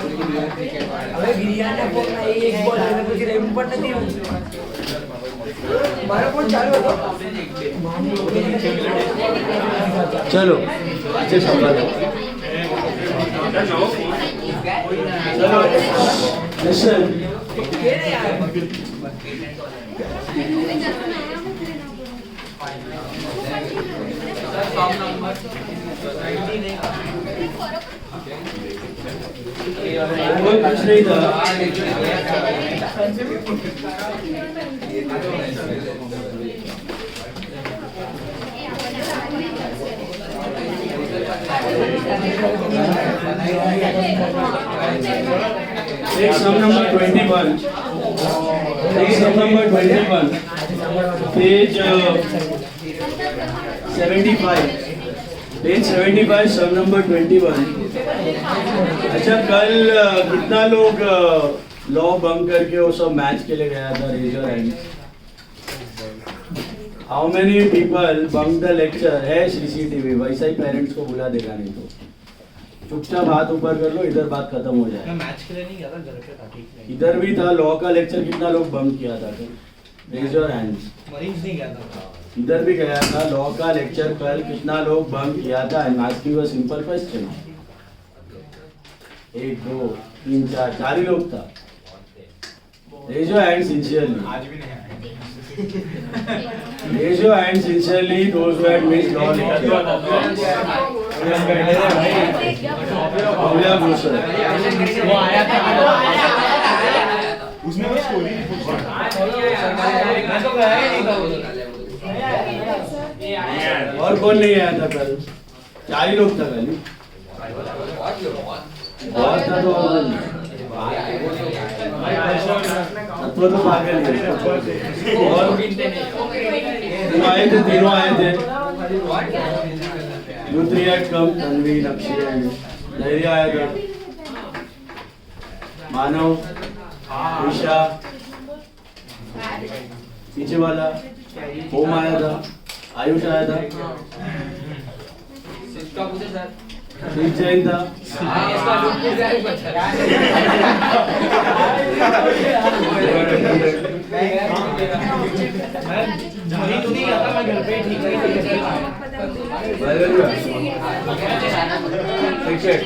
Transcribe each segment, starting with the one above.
अबे गिरियाने बोलना एक बॉल है कुछ रेम पर नहीं हमारा फोन चालू है तो चलो अच्छे सवाल है चलो लिसन वो कुछ नहीं था Take sum number 21. Take sum number 21. Page 75. Page 75, sum number 21. अच्छा कल कितना लोग लॉ बंक करके वो सब मैच के लिए गया था raise your hand how many people bunk the lecture है सीसीटीवी वैसा ही पेरेंट्स को बुला देगा नहीं तो चुपचाप हाथ ऊपर कर लो इधर बात खत्म हो जाए मैच के लिए नहीं गया था घर पे था ठीक है इधर भी था लॉ का लेक्चर कितना लोग बंक किया था रेज योर हैंड्स मरीज नहीं गया था इधर भी गया था लॉ का लेक्चर कल कितना लोग बंक किया था I am asking you a simple question 1 2 3 4 4 ही लोग था रेज योर हैंड सिंसियरली आज भी नहीं आया raise your hand sincerely those who had missed law lecture वो आया था उसमें कोई स्टोरी नहीं पूछा मैं तो गया ही नहीं था और कौन नहीं आया था कल 4 ही लोग था कल बहुत था तो तत्व तो पागल है और तीनों आए थे दूसरी एट कम तन्वी नक्शी धैर्य आया था मानव ईशा पीछे वाला ओम आया था आयुष आया था श्री जैन था मरीज तो नहीं आता मैं घर पे ठीक है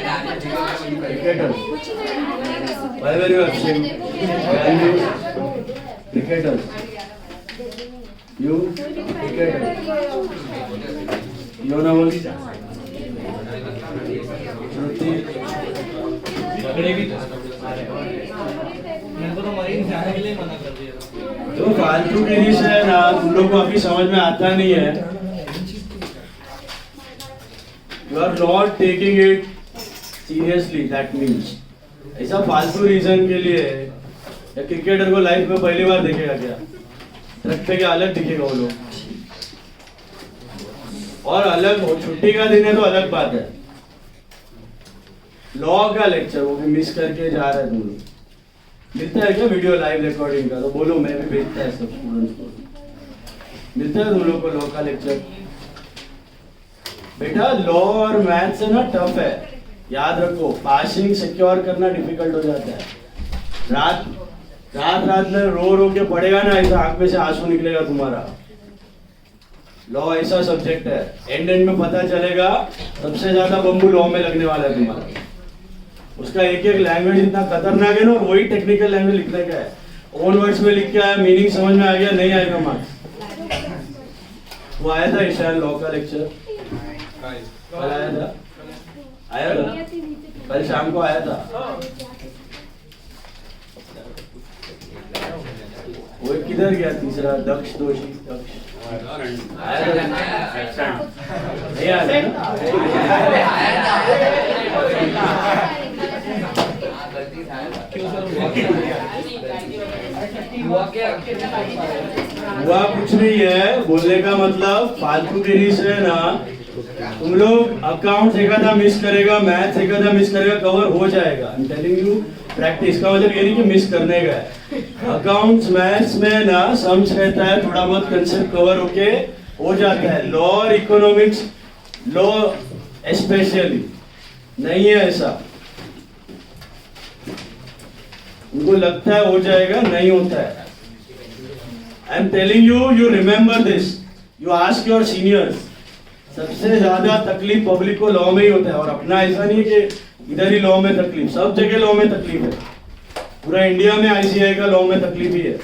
cricketer you cricketer Yonaval Shruti झगड़े भी तो मेरे को तो मरीज जाने के लिए मना कर दिया तो फालतू के लिए है ना तुम लोग को अभी समझ में आता नहीं है you are not taking it seriously that means ऐसा फालतू रीजन के लिए या क्रिकेटर को लाइफ में पहली बार देखेगा क्या ट्रक पे क्या अलग दिखेगा वो लोग और अलग हो छुट्टी का दिन है तो अलग बात है लॉ का लेक्चर वो भी मिस करके जा रहे हैं तुम लोग मिलता है क्या वीडियो लाइव रिकॉर्डिंग का तो बोलो मैं भी भेजता है सब स्टूडेंट्स को मिलता है तुम लोग को लॉ का लेक्चर बेटा लॉ और मैथ्स है ना टफ है याद रखो पासिंग सिक्योर करना डिफिकल्ट हो जाता है रात में रो के पड़ेगा ना ऐसा आंख में से आंसू निकलेगा तुम्हारा लॉ ऐसा सब्जेक्ट है एंड में पता चलेगा सबसे ज्यादा बम्बू लॉ में लगने वाला है तुम्हारा उसका एक लैंग्वेज इतना खतरनाक है ना और वही टेक्निकल लैंग्वेज लिखने का है ओन वर्ड्स में लिख के आया मीनिंग समझ में आ गया नहीं आएगा मार्क्स वो आया था ईशान लॉ का लेक्चर कल आया था कल शाम को आया था वो किधर गया तीसरा दक्ष दोषी दक्ष आया था नहीं आया था हुआ कुछ नहीं है बोलने का मतलब फालतू गिरी से ना तुम लोग अकाउंट्स एक आधा मिस करेगा मैथ्स एक आधा मिस करेगा कवर हो जाएगा I am telling you practice का मतलब ये नहीं कि मिस करने का है अकाउंट्स मैथ्स में ना सम्स रहता है थोड़ा बहुत कंसेप्ट कवर होके हो जाता है लॉ और इकोनॉमिक्स लॉ स्पेशली नहीं है ऐसा उनको लगता है हो जाएगा, नहीं होता है। I am telling you, you remember this, you ask your seniors. सबसे ज्यादा तकलीफ पब्लिक को लॉ में ही होता है, और अपना ऐसा नहीं है कि इधर ही लॉ में तकलीफ, सब जगह लॉ में तकलीफ है। पूरा इंडिया में आईसीआई का लॉ में तकलीफ ही है।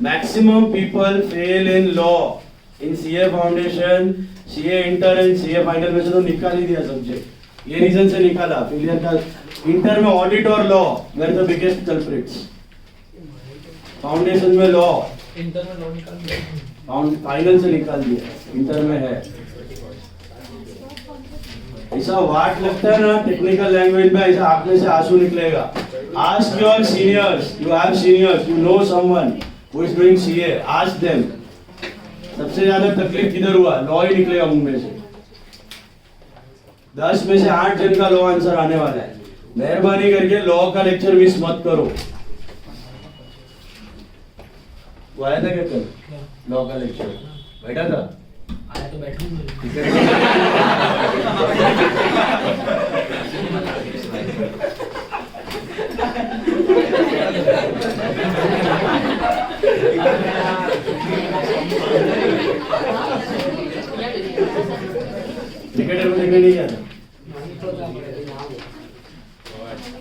Maximum people fail in law, in CA foundation, CA inter and CA final में से तो निकाल ही दिया सब्जेक्ट, ये रीजन से निकाला फेलियर का। इंटर में ऑडिट और law were the biggest culprits, foundation में लॉ, इंटर में लॉ निकाल दिया, फाइनल से निकाल दिया, इंटर में है। ऐसा वाट लगता है ना टेक्निकल लैंग्वेज में, ऐसा आंख में से आंसू निकलेगा। Ask your seniors, you have seniors, you know someone who is doing CA, ask them. सबसे ज्यादा तकलीफ किधर हुआ, लॉ ही निकलेगा मुंह में से। 10 में से 8 जन का लॉ आंसर आने वाला है। मेहरबानी करके लॉ का लेक्चर मिस मत करो। वो आया था क्या कल लॉ का लेक्चर? बैठा था? आया तो बैठूंगा। क्रिकेटर को देखने नहीं गया था?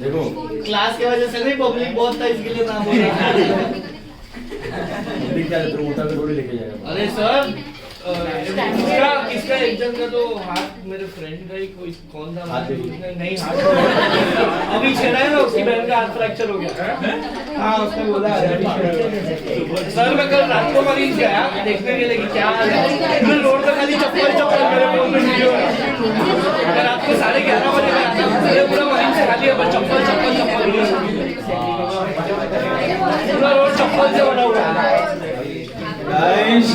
देखो क्लास की वजह से नहीं, पब्लिक बहुत था इसके लिए नाम हो रहा। पब्लिक क्या है, तो उठा के थोड़ी लेके जाएगा। अरे सर, किसका एग्जाम का तो हाथ मेरे फ्रेंड का ही, कोई कौन था, हाथ नहीं हाथ अभी छेड़ा है ना, उसकी बहन का हाथ फ्रैक्चर हो गया। हाँ उसने बोला सर, मैं कल रात को मरीज गया देखने के लिए कि क्या हाल है। मैं रोड पे खाली चप्पल चप्पल मेरे फोन में वीडियो है। मैं रात को 11:30 बजे गया था, मेरे पूरा मरीज से खाली है, चप्पल चप्पल चप्पल पूरा रोड चप्पल से बना हुआ है। Guys,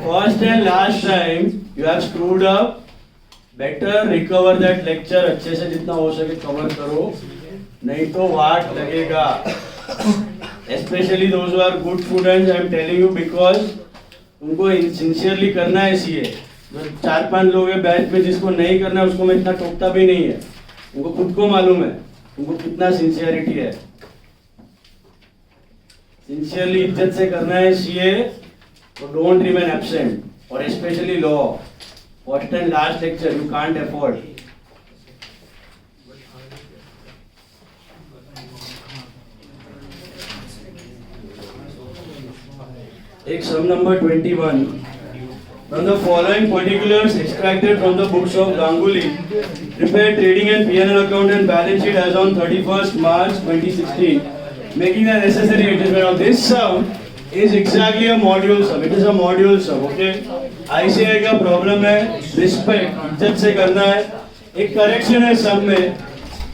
first and last time you have screwed up. Better recover that lecture, अच्छे से जितना हो सके कवर करो, नहीं तो वाट लगेगा। Especially those who are good students, I am telling you, because उनको सिंसियरली करना है सीए। जो 4-5 लोग हैं बैच पे, जिसको नहीं करना है उसको मैं इतना टोकता भी नहीं है। उनको खुद को मालूम है उनको कितना सिंसियरिटी है। सिंसियरली इज्जत से करना है सीए, तो डोंट रिमेन एब्सेंट, और specially law first and last lecture you can't afford. एक सम number 21, from the following particulars extracted from the books of Ganguly, prepare trading and P&L account and balance sheet as on 31st March 2016, making the necessary adjustment of this sum is exactly a module sum. It is a module sum, okay? ICI का problem है, respect इज्जत से करना है। एक correction है सम में,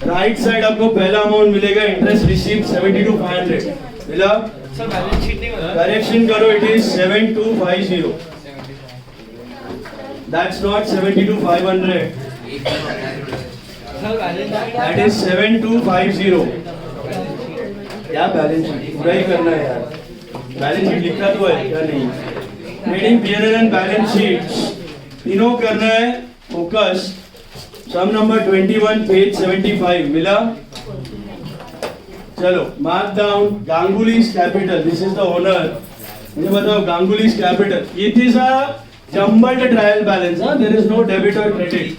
right side आपको पहला अमाउंट मिलेगा, इंटरेस्ट रिसीव 72,500 मिला। सर बैलेंस शीट नहीं बना, करेक्शन करो, it is 7250, that's not 72,500, sir balance that is 7250। क्या बैलेंस शीट पूरा ही करना है यार, बैलेंस शीट लिखा तो है क्या नहीं? Trading PNL and balance sheets तीनों करना है, फोकस। सम नंबर 21 पेज 75 मिला। चलो mark down Ganguly's capital, this is the owner. मुझे बताओ Ganguly's capital, it is a jumbled trial balance, there is no debit और credit.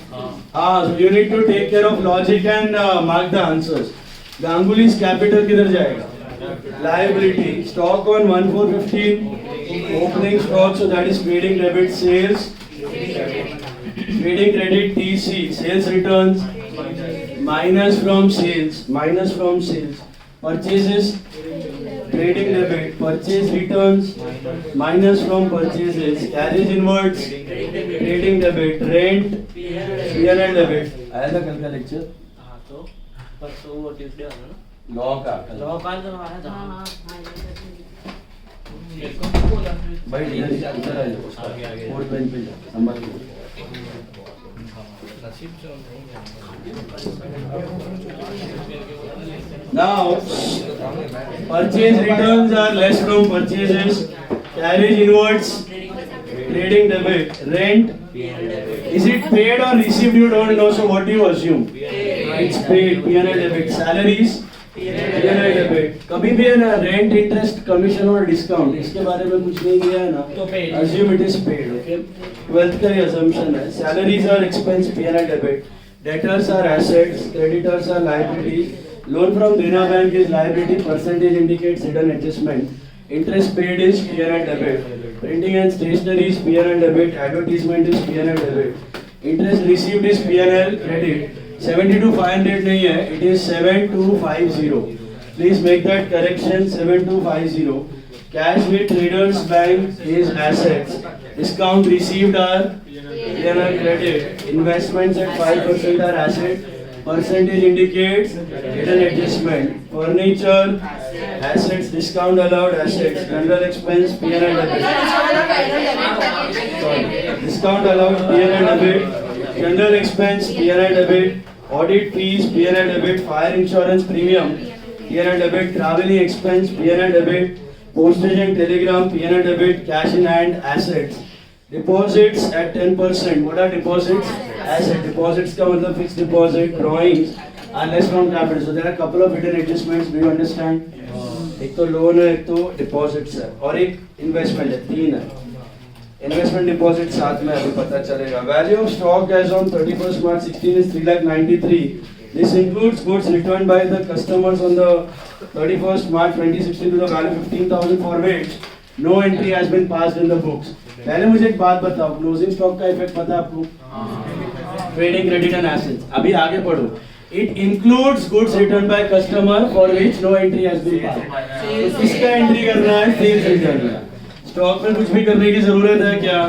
So you need to take care of logic and mark the answers. Ganguly's capital किधर जाएगा? Liability, stock on 1415, opening stock, so that is trading debit sales, trading credit TC, sales returns minus from sales, purchases, trading debit, purchase returns, minus from purchases, carriage inwards, trading debit, rent, P&L debit। आया था कल का lecture? हाँ तो परसों वो Tuesday वाला ना, लॉ का लॉ का तो हमारा था। हाँ मेरे को भी बोला भाई इधर आ जाओ, आगे। फोर्थ बेंच पे जाओ, नंबर नसीब से नहीं है। Now, purchase returns are less from purchases, carriage inwards, trading debit, rent. Is it paid or received? You don't know, so what do you assume? It's paid, P&L debit. Salaries, P&L debit कभी भी है ना, rent, interest, commission और discount इसके बारे में कुछ नहीं दिया है ना, तो paid. assume it is paid. Okay, 12th का ये assumption है. Salaries are expense, P&L debit. Debtors are assets, creditors are liabilities. Loan from Dena Bank is liability, percentage indicates hidden adjustment. Interest paid is P&L debit. Printing and stationery is P&L debit. Advertisement is P&L debit. Interest received is P&L credit. 72,500 नहीं है, it is 7250. Please make that correction, 7250. Cash with Traders Bank is assets. Discount received are P&L credit. Investments at 5% are asset. Percentage indicates hidden adjustment. Furniture, assets, discount allowed assets. General expense, P&L debit. Discount allowed, P&L debit. General expense, P&L debit. Audit fees, P&L debit. Fire insurance premium, P&L debit. Traveling expense, P&L debit. Postage and telegram, P&L debit. Cash in hand, assets. Deposits at 10%. What are deposits? Asset. Deposits का मतलब fixed deposit, drawings are less from capital. So there are a couple of hidden adjustments. Do you understand? एक तो loan है, एक तो deposits है, और एक investment है, तीन है. Investment deposit साथ में अभी पता चलेगा. Value of stock as on 31st March 16 is 3,93,000. This includes goods returned by the customers on the 31st March 2016 to the value 15,000 for which no entry has been passed in the books. पहले मुझे एक बात बताओ, closing stock का effect पता है आपको? Trading credit and assets. अभी आगे पढ़ो. It includes goods returned by customer for which no entry has been passed. तो किसका एंट्री करना है? Sales return का. स्टॉक में कुछ भी करने की जरूरत है क्या?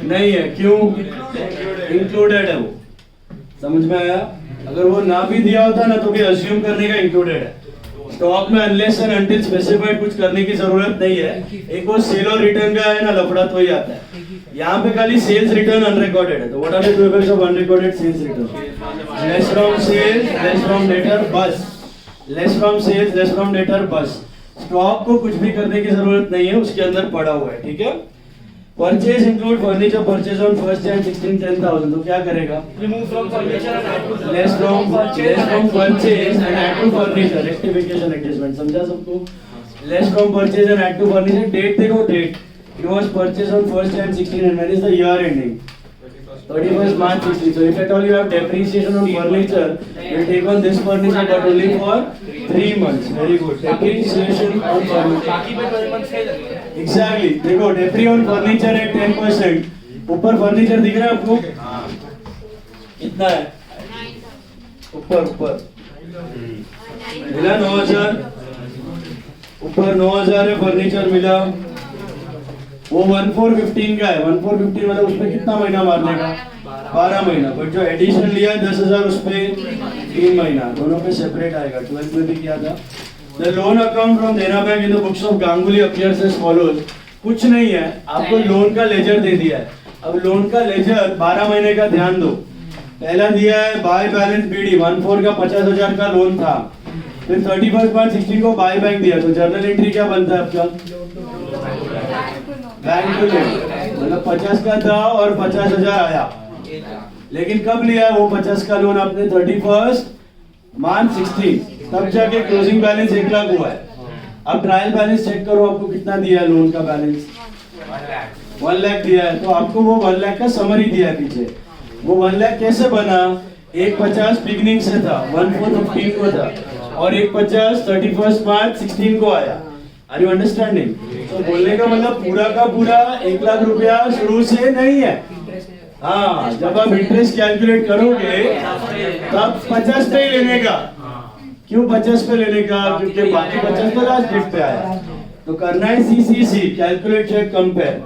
नहीं है. क्यों? इंक्लूडेड है वो. समझ में आया? अगर वो ना भी दिया होता ना तो भी अज्यूम करने का इंक्लूडेड है. स्टॉक में अनलेस एंड अनटिल स्पेसिफाइड कुछ करने की जरूरत नहीं है. एक वो सेल और रिटर्न का है ना, लफड़ा तो ही आता है. यहाँ पे खाली सेल्स रिटर्न अनरिकॉर्डेड है. तो what are the two effects of unrecorded sales return? Less from sales, less from debtor, बस. Less from sales, less from debtor, बस. स्टॉक को कुछ भी करने की जरूरत नहीं है, उसके अंदर पड़ा हुआ है. ठीक है. Purchase include furniture purchase on 1st Jan 16 10,000. तो क्या करेगा? Remove from furniture and add to less from purchase and add to furniture. Rectification adjustment समझा सबको? Less from purchase and add to furniture. Date देखो, date. It was purchased on 1st Jan 16 and when is the year ending? 31st March 16. So if at all you have depreciation on furniture, you take on this furniture but only for 3 months. Very good. Depreciation on furniture. बाकी पे 12 months से लगेगा. Exactly. देखो डेप्री on furniture है 10%. ऊपर furniture दिख रहा है आपको? कितना है? ऊपर मिला 9,000. ऊपर 9,000 है, फर्नीचर मिला. वो 1415 का है. 1415 मतलब उसमें कितना महीना मारने का? 12 महीना. बट जो एडिशन लिया है 10,000 उस पे 3 महीना. दोनों पे सेपरेट आएगा. 12th में भी किया था. The loan account from Dena Bank in the books of Ganguly appears as follows. कुछ नहीं है, आपको लोन का लेजर दे दिया है. अब लोन का लेजर 12 महीने का ध्यान दो. पहला दिया है बाय बैलेंस बीडी 14 का 50,000 का लोन था. फिर 31st March 16 को बाय बैक दिया. तो जर्नल एंट्री क्या बनता है आपका? Bank to loan. मतलब 50 का था और 50,000 आया. लेकिन कब लिया वो 50 का लोन आपने? 31st March 16. तब जाके क्लोजिंग बैलेंस 1 लाख हुआ है. अब ट्रायल बैलेंस चेक करो, आपको कितना दिया है लोन का बैलेंस? 1 लाख दिया है. तो आपको वो 1 लाख का समरी दिया है पीछे. वो 1 लाख कैसे बना? 150 बिगनिंग से था, 1415 को था, और 150 31st March 16 को आया. Are you understanding? तो बोलने का मतलब पूरा का पूरा 1 लाख रुपया शुरू से नहीं है. हाँ, जब आप इंटरेस्ट कैलकुलेट करोगे तब 50 पे ही लेने का. क्यों 50 पे लेने का? क्योंकि बाकी 50 तो लास्ट डेट पे आया. तो करना है CCC, कैलकुलेट चेक कंपेयर.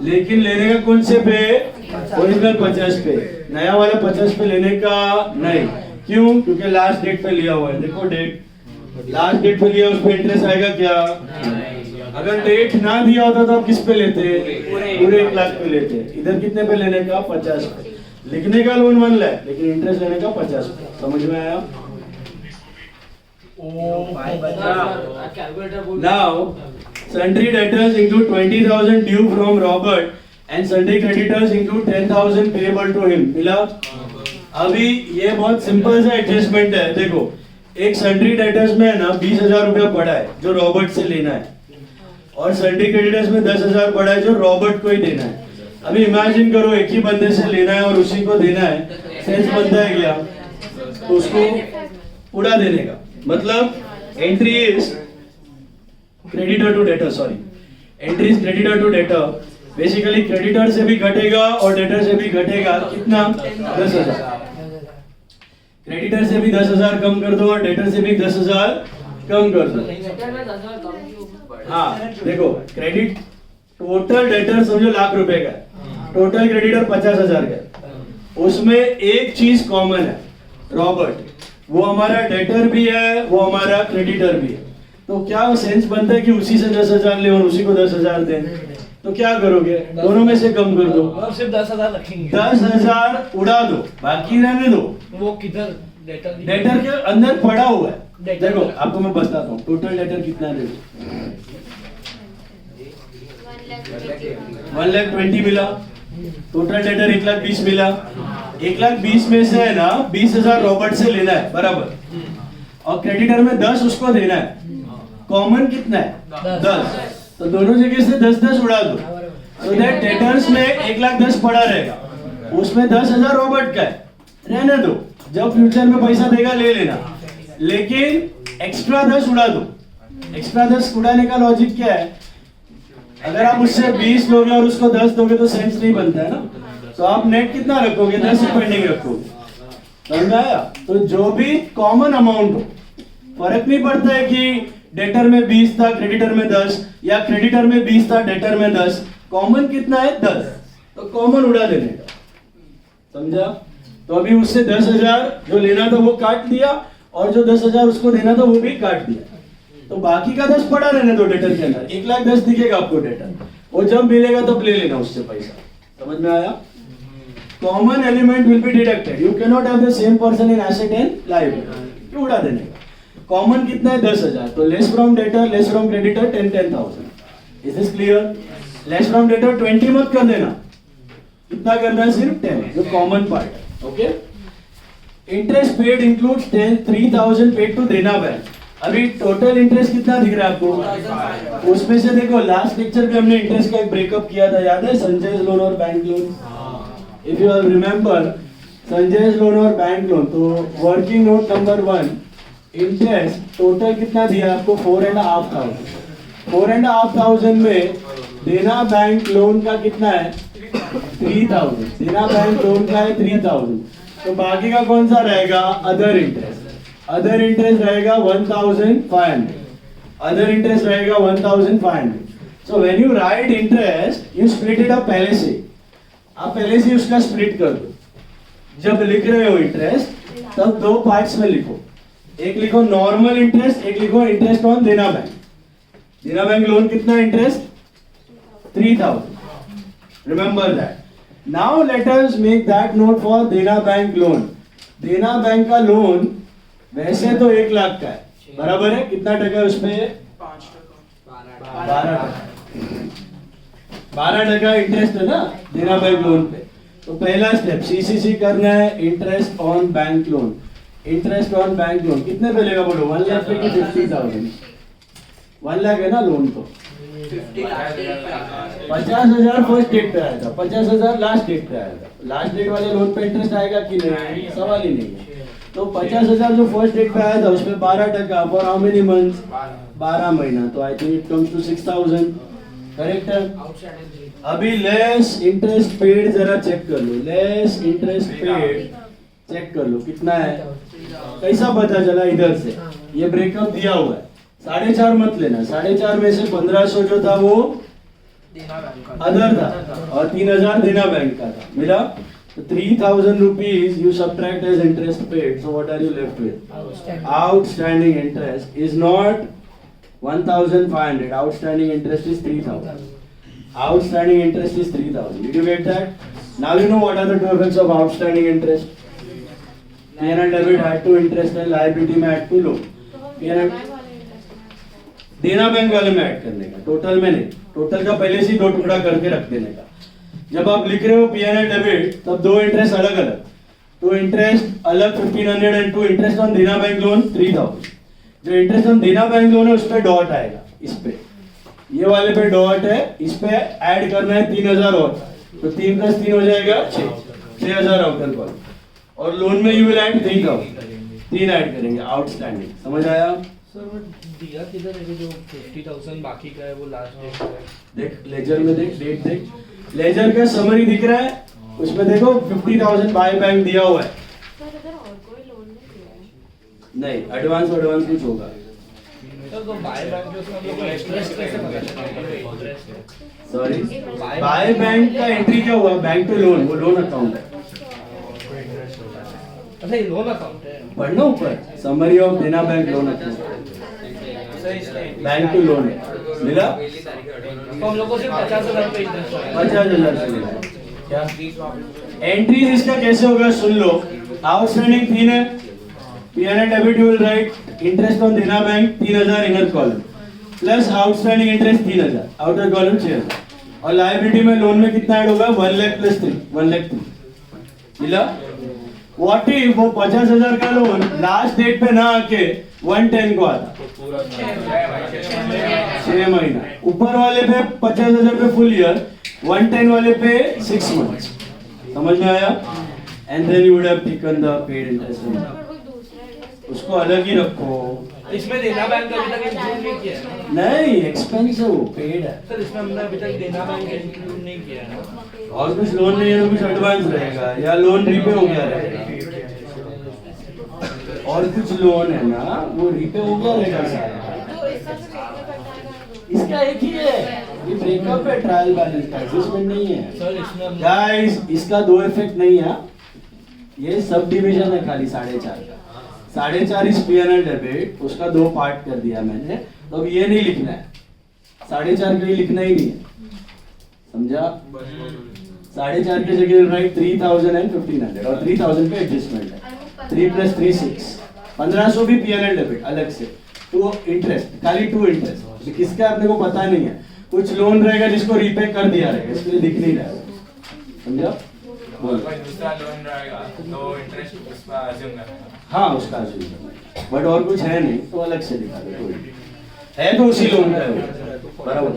लेकिन लेने का कौन से पे? ओरिजिनल 50 पे. नया वाला 50 पे लेने का नहीं. क्यों? क्योंकि लास्ट डेट पे लिया हुआ है. देखो डेट, लास्ट डेट पे लिया, उस पे इंटरेस्ट आएगा क्या? अगर डेट ना दिया होता तो आप किस पे लेते? पूरे 1 लाख पे लेते. इधर कितने पे लेने का? 50 पे. लिखने का लोन 1 लाख, लेकिन इंटरेस्ट लेने का 50 पे. समझ में आया? Now, sundry debtors include 20,000 due from Robert and sundry creditors include 10,000 payable to him. मिला? अभी ये बहुत सिंपल सा एडजस्टमेंट है. देखो, एक सन्ड्री डेटर्स में है ना 20,000 रुपया पड़ा है जो रॉबर्ट से लेना है, और सन्ड्री क्रेडिटर्स में 10,000 पड़ा है जो रॉबर्ट को ही देना है। अभी इमेजिन करो एक ही बंदे से लेना है और उसी को देना है, सेल्स बनता है क्या, तो उसको उड़ा देने का मतलब entry is creditor to debtor, sorry entry is creditor to debtor. Basically creditor से भी घटेगा और डेटर से भी घटेगा कितना, 10,000। क्रेडिटर से भी 10,000 कम कर दो और डेटर से भी 10,000 कम कर दो। हाँ देखो, क्रेडिट टोटल डेटर समझो ₹1,00,000 का है, टोटल क्रेडिटर 50,000 का है, उसमें एक चीज कॉमन है, रॉबर्ट, वो हमारा डेटर भी है, वो हमारा क्रेडिटर भी है। तो क्या सेंस बनता है कि उसी से 10,000 ले और उसी को 10,000 दें? तो क्या करोगे, दोनों में से कम कर दो, अब सिर्फ 10,000 रखेंगे, 10,000 उड़ा दो, बाकी रहने दो। वो किधर डेटर डेटर के अंदर पड़ा हुआ है। डेटर देखो आपको मैं बताता हूँ टोटल डेटर कितना है। 1,20,000 मिला, टोटल डेटर 1,20,000 मिला। 1,20,000 में से है ना 20,000 रॉबर्ट से लेना है बराबर, और क्रेडिटर में 10 उसको देना है। कॉमन कितना है, 10, तो दोनों जगह से 10-10 उड़ा दो, सो दैट डेटर्स में 1,10,000 पड़ा रहेगा, उसमें 10,000 रॉबर्ट का है, रहने दो, जब फ्यूचर में पैसा देगा ले लेना, लेकिन एक्स्ट्रा 10 उड़ा दो। एक्स्ट्रा 10 उड़ाने का लॉजिक क्या है, अगर आप उससे 20 लोगे और उसको 10 दोगे तो सेंस नहीं बनता है ना, तो आप नेट कितना रखोगे, 10 ही पेंडिंग रखोगे, समझ आया? तो जो भी कॉमन अमाउंट हो, फर्क नहीं पड़ता है कि डेटर में 20 था क्रेडिटर में 10, या क्रेडिटर में 20 था डेटर में 10, कॉमन कितना है, 10, तो कॉमन उड़ा देने का, समझा? तो अभी उससे 10,000 जो लेना था वो काट दिया, और जो 10,000 उसको देना था वो भी काट दिया, तो बाकी का 10 पड़ा रहने दो डेटर के अंदर। 1,10,000 दिखेगा आपको डेटर, वो जब मिलेगा तब ले लेना उससे पैसा, समझ में आया? Common element will be deducted, you can not have the same person in asset and liability, उड़ा देने का। कॉमन कितना है, 10,000, तो less from debtor less from creditor 10,000। Is this clear? Less from debtor 20 मत कर देना, कितना करना है, सिर्फ 10, जो कॉमन पार्ट है। Okay, interest paid includes 3,000 paid to Dena bank. अभी टोटल इंटरेस्ट कितना दिख रहा है आपको, उसमें से देखो लास्ट लेक्चर में हमने इंटरेस्ट का एक ब्रेकअप किया था, याद है, संजय लोन और bank loan. If you remember Sanjay loan और बैंक लोन, तो working note number 1 interest total कितना दिया आपको, 4,500। 4,500 में देना बैंक लोन का कितना है, 3,000। देना बैंक लोन का है 3,000, तो बाकी का कौन सा रहेगा, अदर इंटरेस्ट। अदर इंटरेस्ट रहेगा 1,500, अदर इंटरेस्ट रहेगा 1,500। So when you right interest you split it up, पहले से आप पहले से उसका स्प्लिट कर दो। जब लिख रहे हो इंटरेस्ट तब 2 पार्ट्स में लिखो, एक लिखो नॉर्मल इंटरेस्ट, एक लिखो इंटरेस्ट ऑन देना बैंक। देना बैंक लोन कितना interest, 3,000, remember that. Now let us make that note for देना बैंक लोन। देना बैंक का लोन वैसे तो 1,00,000 का है, बराबर है, कितना टका उस पे, 12% इंटरेस्ट है ना देना बैंक लोन पे। तो पहला स्टेप सीसीसी करना है, interest on bank loan. Interest on bank loan कितने पे लेगा बोलो, 1,00,000 पे कि 50,000? 1,00,000 है ना लोन, तो 50,000 फर्स्ट डेट पे आएगा, 50,000 लास्ट डेट पे आएगा। लास्ट डेट वाले लोन पे इंटरेस्ट आएगा कि नहीं, सवाल ही नहीं है। तो 50,000 जो फर्स्ट डेट पे आया था उसमें 12% फॉर हाउ मेनी मंथ्स, 12 महीना, तो I think it comes to 6,000, correct है? अभी लेस इंटरेस्ट पेड जरा चेक कर लो, लेस इंटरेस्ट पेड चेक कर लो कितना है, कैसा पता चला, इधर से ये ब्रेकअप दिया हुआ है, 4.5 मत लेना, 4.5 में से 1,500 जो था वो अदर था और 3,000 देना बैंक का था, मिला? तो 3,000 rupees you subtract as interest paid, so what are you left with? Outstanding interest is not 1,500, outstanding interest is 3,000. Outstanding interest is 3,000. Did you get that? Now you know what are the two effects of outstanding interest. P&L debit add to interest and liability में add to loan. P&L देना bank वाले में add करने का, total में नहीं, total का पहले से ही 2 टुकड़ा करके रख देने का। जब आप लिख रहे हो P&L डेबिट तब 2 इंटरेस्ट अलग अलग, तो इंटरेस्ट अलग 1500 and to interest on Dena bank loan 3000। जो interest on Dena bank loan है उस पे डॉट आएगा, इस पे ये वाले पे डॉट है, इस पे ऐड करना है 3000 और, तो 3 + 3 हो जाएगा 6000 आउटर कॉल, और लोन में यू विल ऐड 3000, 3 ऐड करेंगे आउटस्टैंडिंग। समझ आया? सर वो दिया किधर है जो 50,000 बाकी का है वो लास्ट डेट का है? देख लेजर में, देख डेट देख, लेजर का समरी दिख रहा है, उसमें देखो 50,000 बाय बैंक दिया हुआ है। सर अगर और कोई लोन नहीं दिया है नहीं, एडवांस कुछ होगा। सर तो बाय बैंक जो उसमें हम लोग को इंटरेस्ट कैसे पता चलेगा? इंटरेस्ट है सॉरी, बाय बैंक का एंट्री क्या हुआ? बैंक टू लोन, वो लोन अकाउंट है। अच्छा ये लोन अकाउंट है। पढ़ना ऊपर, summary of Dena bank loan account, bank to loan है। मिला? तो हम लोग को सिर्फ 50,000 पे इंटरेस्ट है। 50,000 से मिला क्या? एंट्री इसका कैसे होगा सुन लो। आउटस्टैंडिंग 3 है, P&L debit you will write interest on Dena bank 3000 inner column plus outstanding interest 3000 outer column 6000, और लायबिलिटी में लोन में कितना ऐड होगा? 1 लाख + 3 1 लाख 3। मिला? व्हाट इफ वो 50,000 का लोन लास्ट डेट पे ना आके 110 को आता, 6 महीना, ऊपर वाले पे 50,000 पे फुल ईयर, 110 वाले पे 6 मंथ्स। समझ में आया? And then you would have taken the paid interest. अगर कोई दूसरा इंटरेस्ट उसको अलग ही रखो। इसमें देना बैंक अभी तक इंक्लूड नहीं किया है ना? नहीं, एक्सपेंस है वो, पेड है। सर इसमें हमने अभी तक देना बैंक इंक्लूड नहीं किया है ना? और कुछ लोन नहीं है तो कुछ एडवांस रहेगा, या लोन रीपे हो गया रहेगा, और कुछ लोन है ना वो रीपे हो गया रहेगा सारा। तो इसका जो रेट करता है इसका एक ही है, ये ब्रेकअप है, ट्रायल बैलेंस का एडजस्टमेंट नहीं है। सर इसमें हम गाइस इसका 2 इफेक्ट नहीं है, ये सब डिवीजन है खाली 4.5 का। 4.5 इस P&L डेबिट, उसका 2 पार्ट कर दिया मैंने, तो अब ये नहीं लिखना है, 4.5 कहीं लिखना ही नहीं है, समझा? 4.5 की जगह राइट 3000 एंड 1500, और 3000 पे एडजस्टमेंट है, 3 + 3 6, 1500 भी P&L डेबिट अलग से। तो इंटरेस्ट खाली 2 इंटरेस्ट, किसका अपने को पता नहीं है, कुछ लोन रहेगा जिसको रीपे कर दिया रहेगा, इसलिए दिख नहीं रहा है, समझा? बोल। दूसरा लोन रहेगा तो इंटरेस्ट उसका अज्यूम करना है। हाँ उसका अज्यूम, बट और कुछ है नहीं तो अलग से दिखा दो, कोई है तो उसी लोन का है वो, बराबर।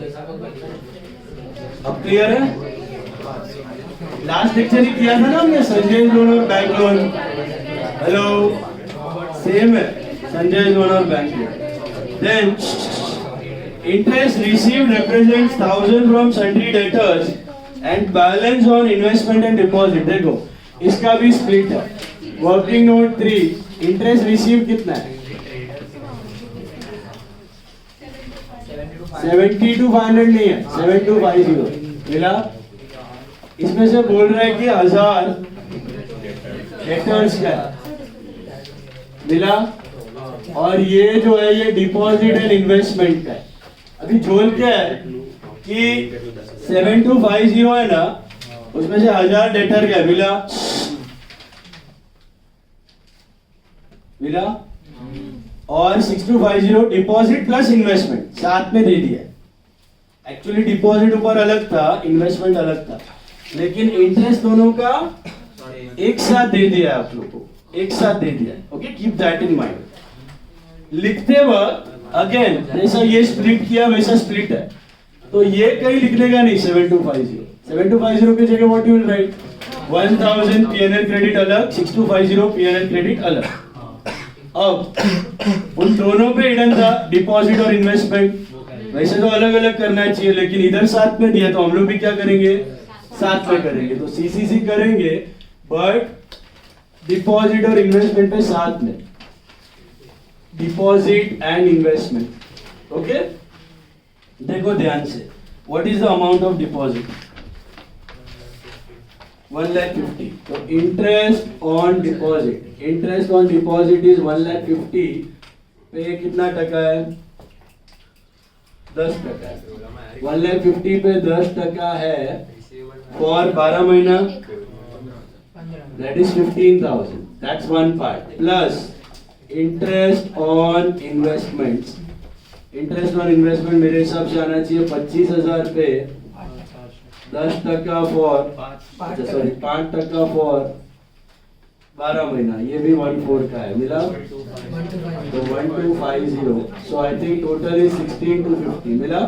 अब क्लियर है? लास्ट लेक्चर ही किया था ना हमने, संजय लोन और बैंक लोन। हेलो, सेम है, संजय लोन और bank loan. Then interest received represents 1000 from sundry debtors and balance on investment and deposit। देखो इसका भी स्प्लिट है, वर्किंग नोट 3 इंटरेस्ट रिसीव कितना है? 72,500 नहीं है, 7250 मिला। इसमें से बोल रहा है कि 1000 डेटर्स का मिला, और ये जो है ये डिपॉजिट एंड इन्वेस्टमेंट का है। अभी झोल क्या है कि 7250 है ना, उसमें से 1000 डेटर का मिला, मिला, और 6250 डिपॉजिट प्लस इन्वेस्टमेंट साथ में दे दिया। एक्चुअली डिपॉजिट ऊपर अलग था, इन्वेस्टमेंट अलग था, लेकिन इंटरेस्ट दोनों का एक साथ दे दिया आप लोगों को, एक साथ दे दिया। Okay, keep that in mind. लिखते वक्त अगेन जैसा ये स्प्लिट किया वैसा स्प्लिट है, तो ये कहीं लिखने का नहीं। 7250 की जगह what you will right? 1000 P&L credit अलग, 6250 P&L क्रेडिट अलग। अब उन दोनों पे हिडन था डिपॉजिट और इन्वेस्टमेंट, वैसे तो अलग अलग करना चाहिए, लेकिन इधर साथ में दिया तो हम लोग भी क्या करेंगे? साथ में करेंगे। तो CCC करेंगे बट डिपॉजिट और इन्वेस्टमेंट पे साथ में, डिपॉजिट एंड इन्वेस्टमेंट। ओके, देखो ध्यान से, what is the amount of deposit? 1,50,000। तो interest on deposit, interest on deposit is 1,50,000 पे कितना टका है? 10% है। 1,50,000 पे 10% है फॉर 12 महीना, that is 15,000. That's one part. Plus interest on investments. Interest on investment मेरे हिसाब से आना चाहिए 25,000 पे 10% फॉर, अच्छा सॉरी 5% फॉर 12 महीना, ये भी 14 का है, मिला? 1250 तो 1250, so I think total is 16250, मिला?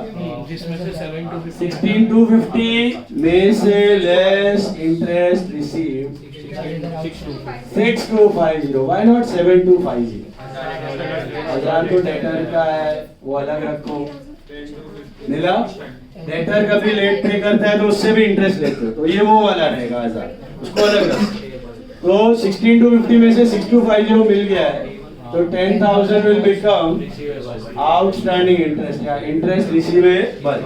जिसमें से 7 to 50 16250 में से less interest received 6250, why not 7250? 1000 तो डेटर का है, वो अलग रखो, मिला? डेटर कभी लेट पे करता है तो उससे भी इंटरेस्ट लेते हो, तो ये वो वाला रहेगा 1000, उसको अलग रखो। तो 16250 में से 6250 मिल गया है, तो 10,000 will become outstanding interest या interest receivable।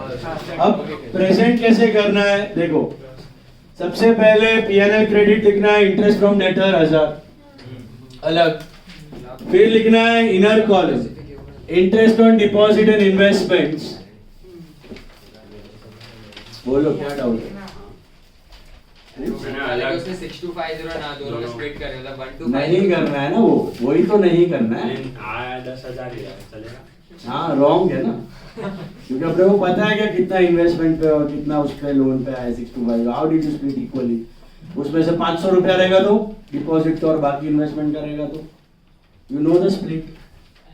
अब प्रेजेंट कैसे करना है देखो, सबसे पहले P&L क्रेडिट लिखना है, इंटरेस्ट फ्रॉम डेटर 1000 अलग, फिर लिखना है inner column interest on deposit and investments. बोलो क्या डाउट है? उसने 6250 ना दोनों को स्प्लिट करें, मतलब 1250 नहीं करना है ना, वो वही तो नहीं करना है। 10,000 ही है, चलेगा। हाँ रॉन्ग है ना, क्योंकि अपने को पता है क्या कितना इन्वेस्टमेंट पे और कितना उस पे लोन पे है 625, how did you split equally? उसमें से 500 रुपया रहेगा तो डिपॉजिट का और बाकी इन्वेस्टमेंट का रहेगा, तो यू नो द स्प्लिट।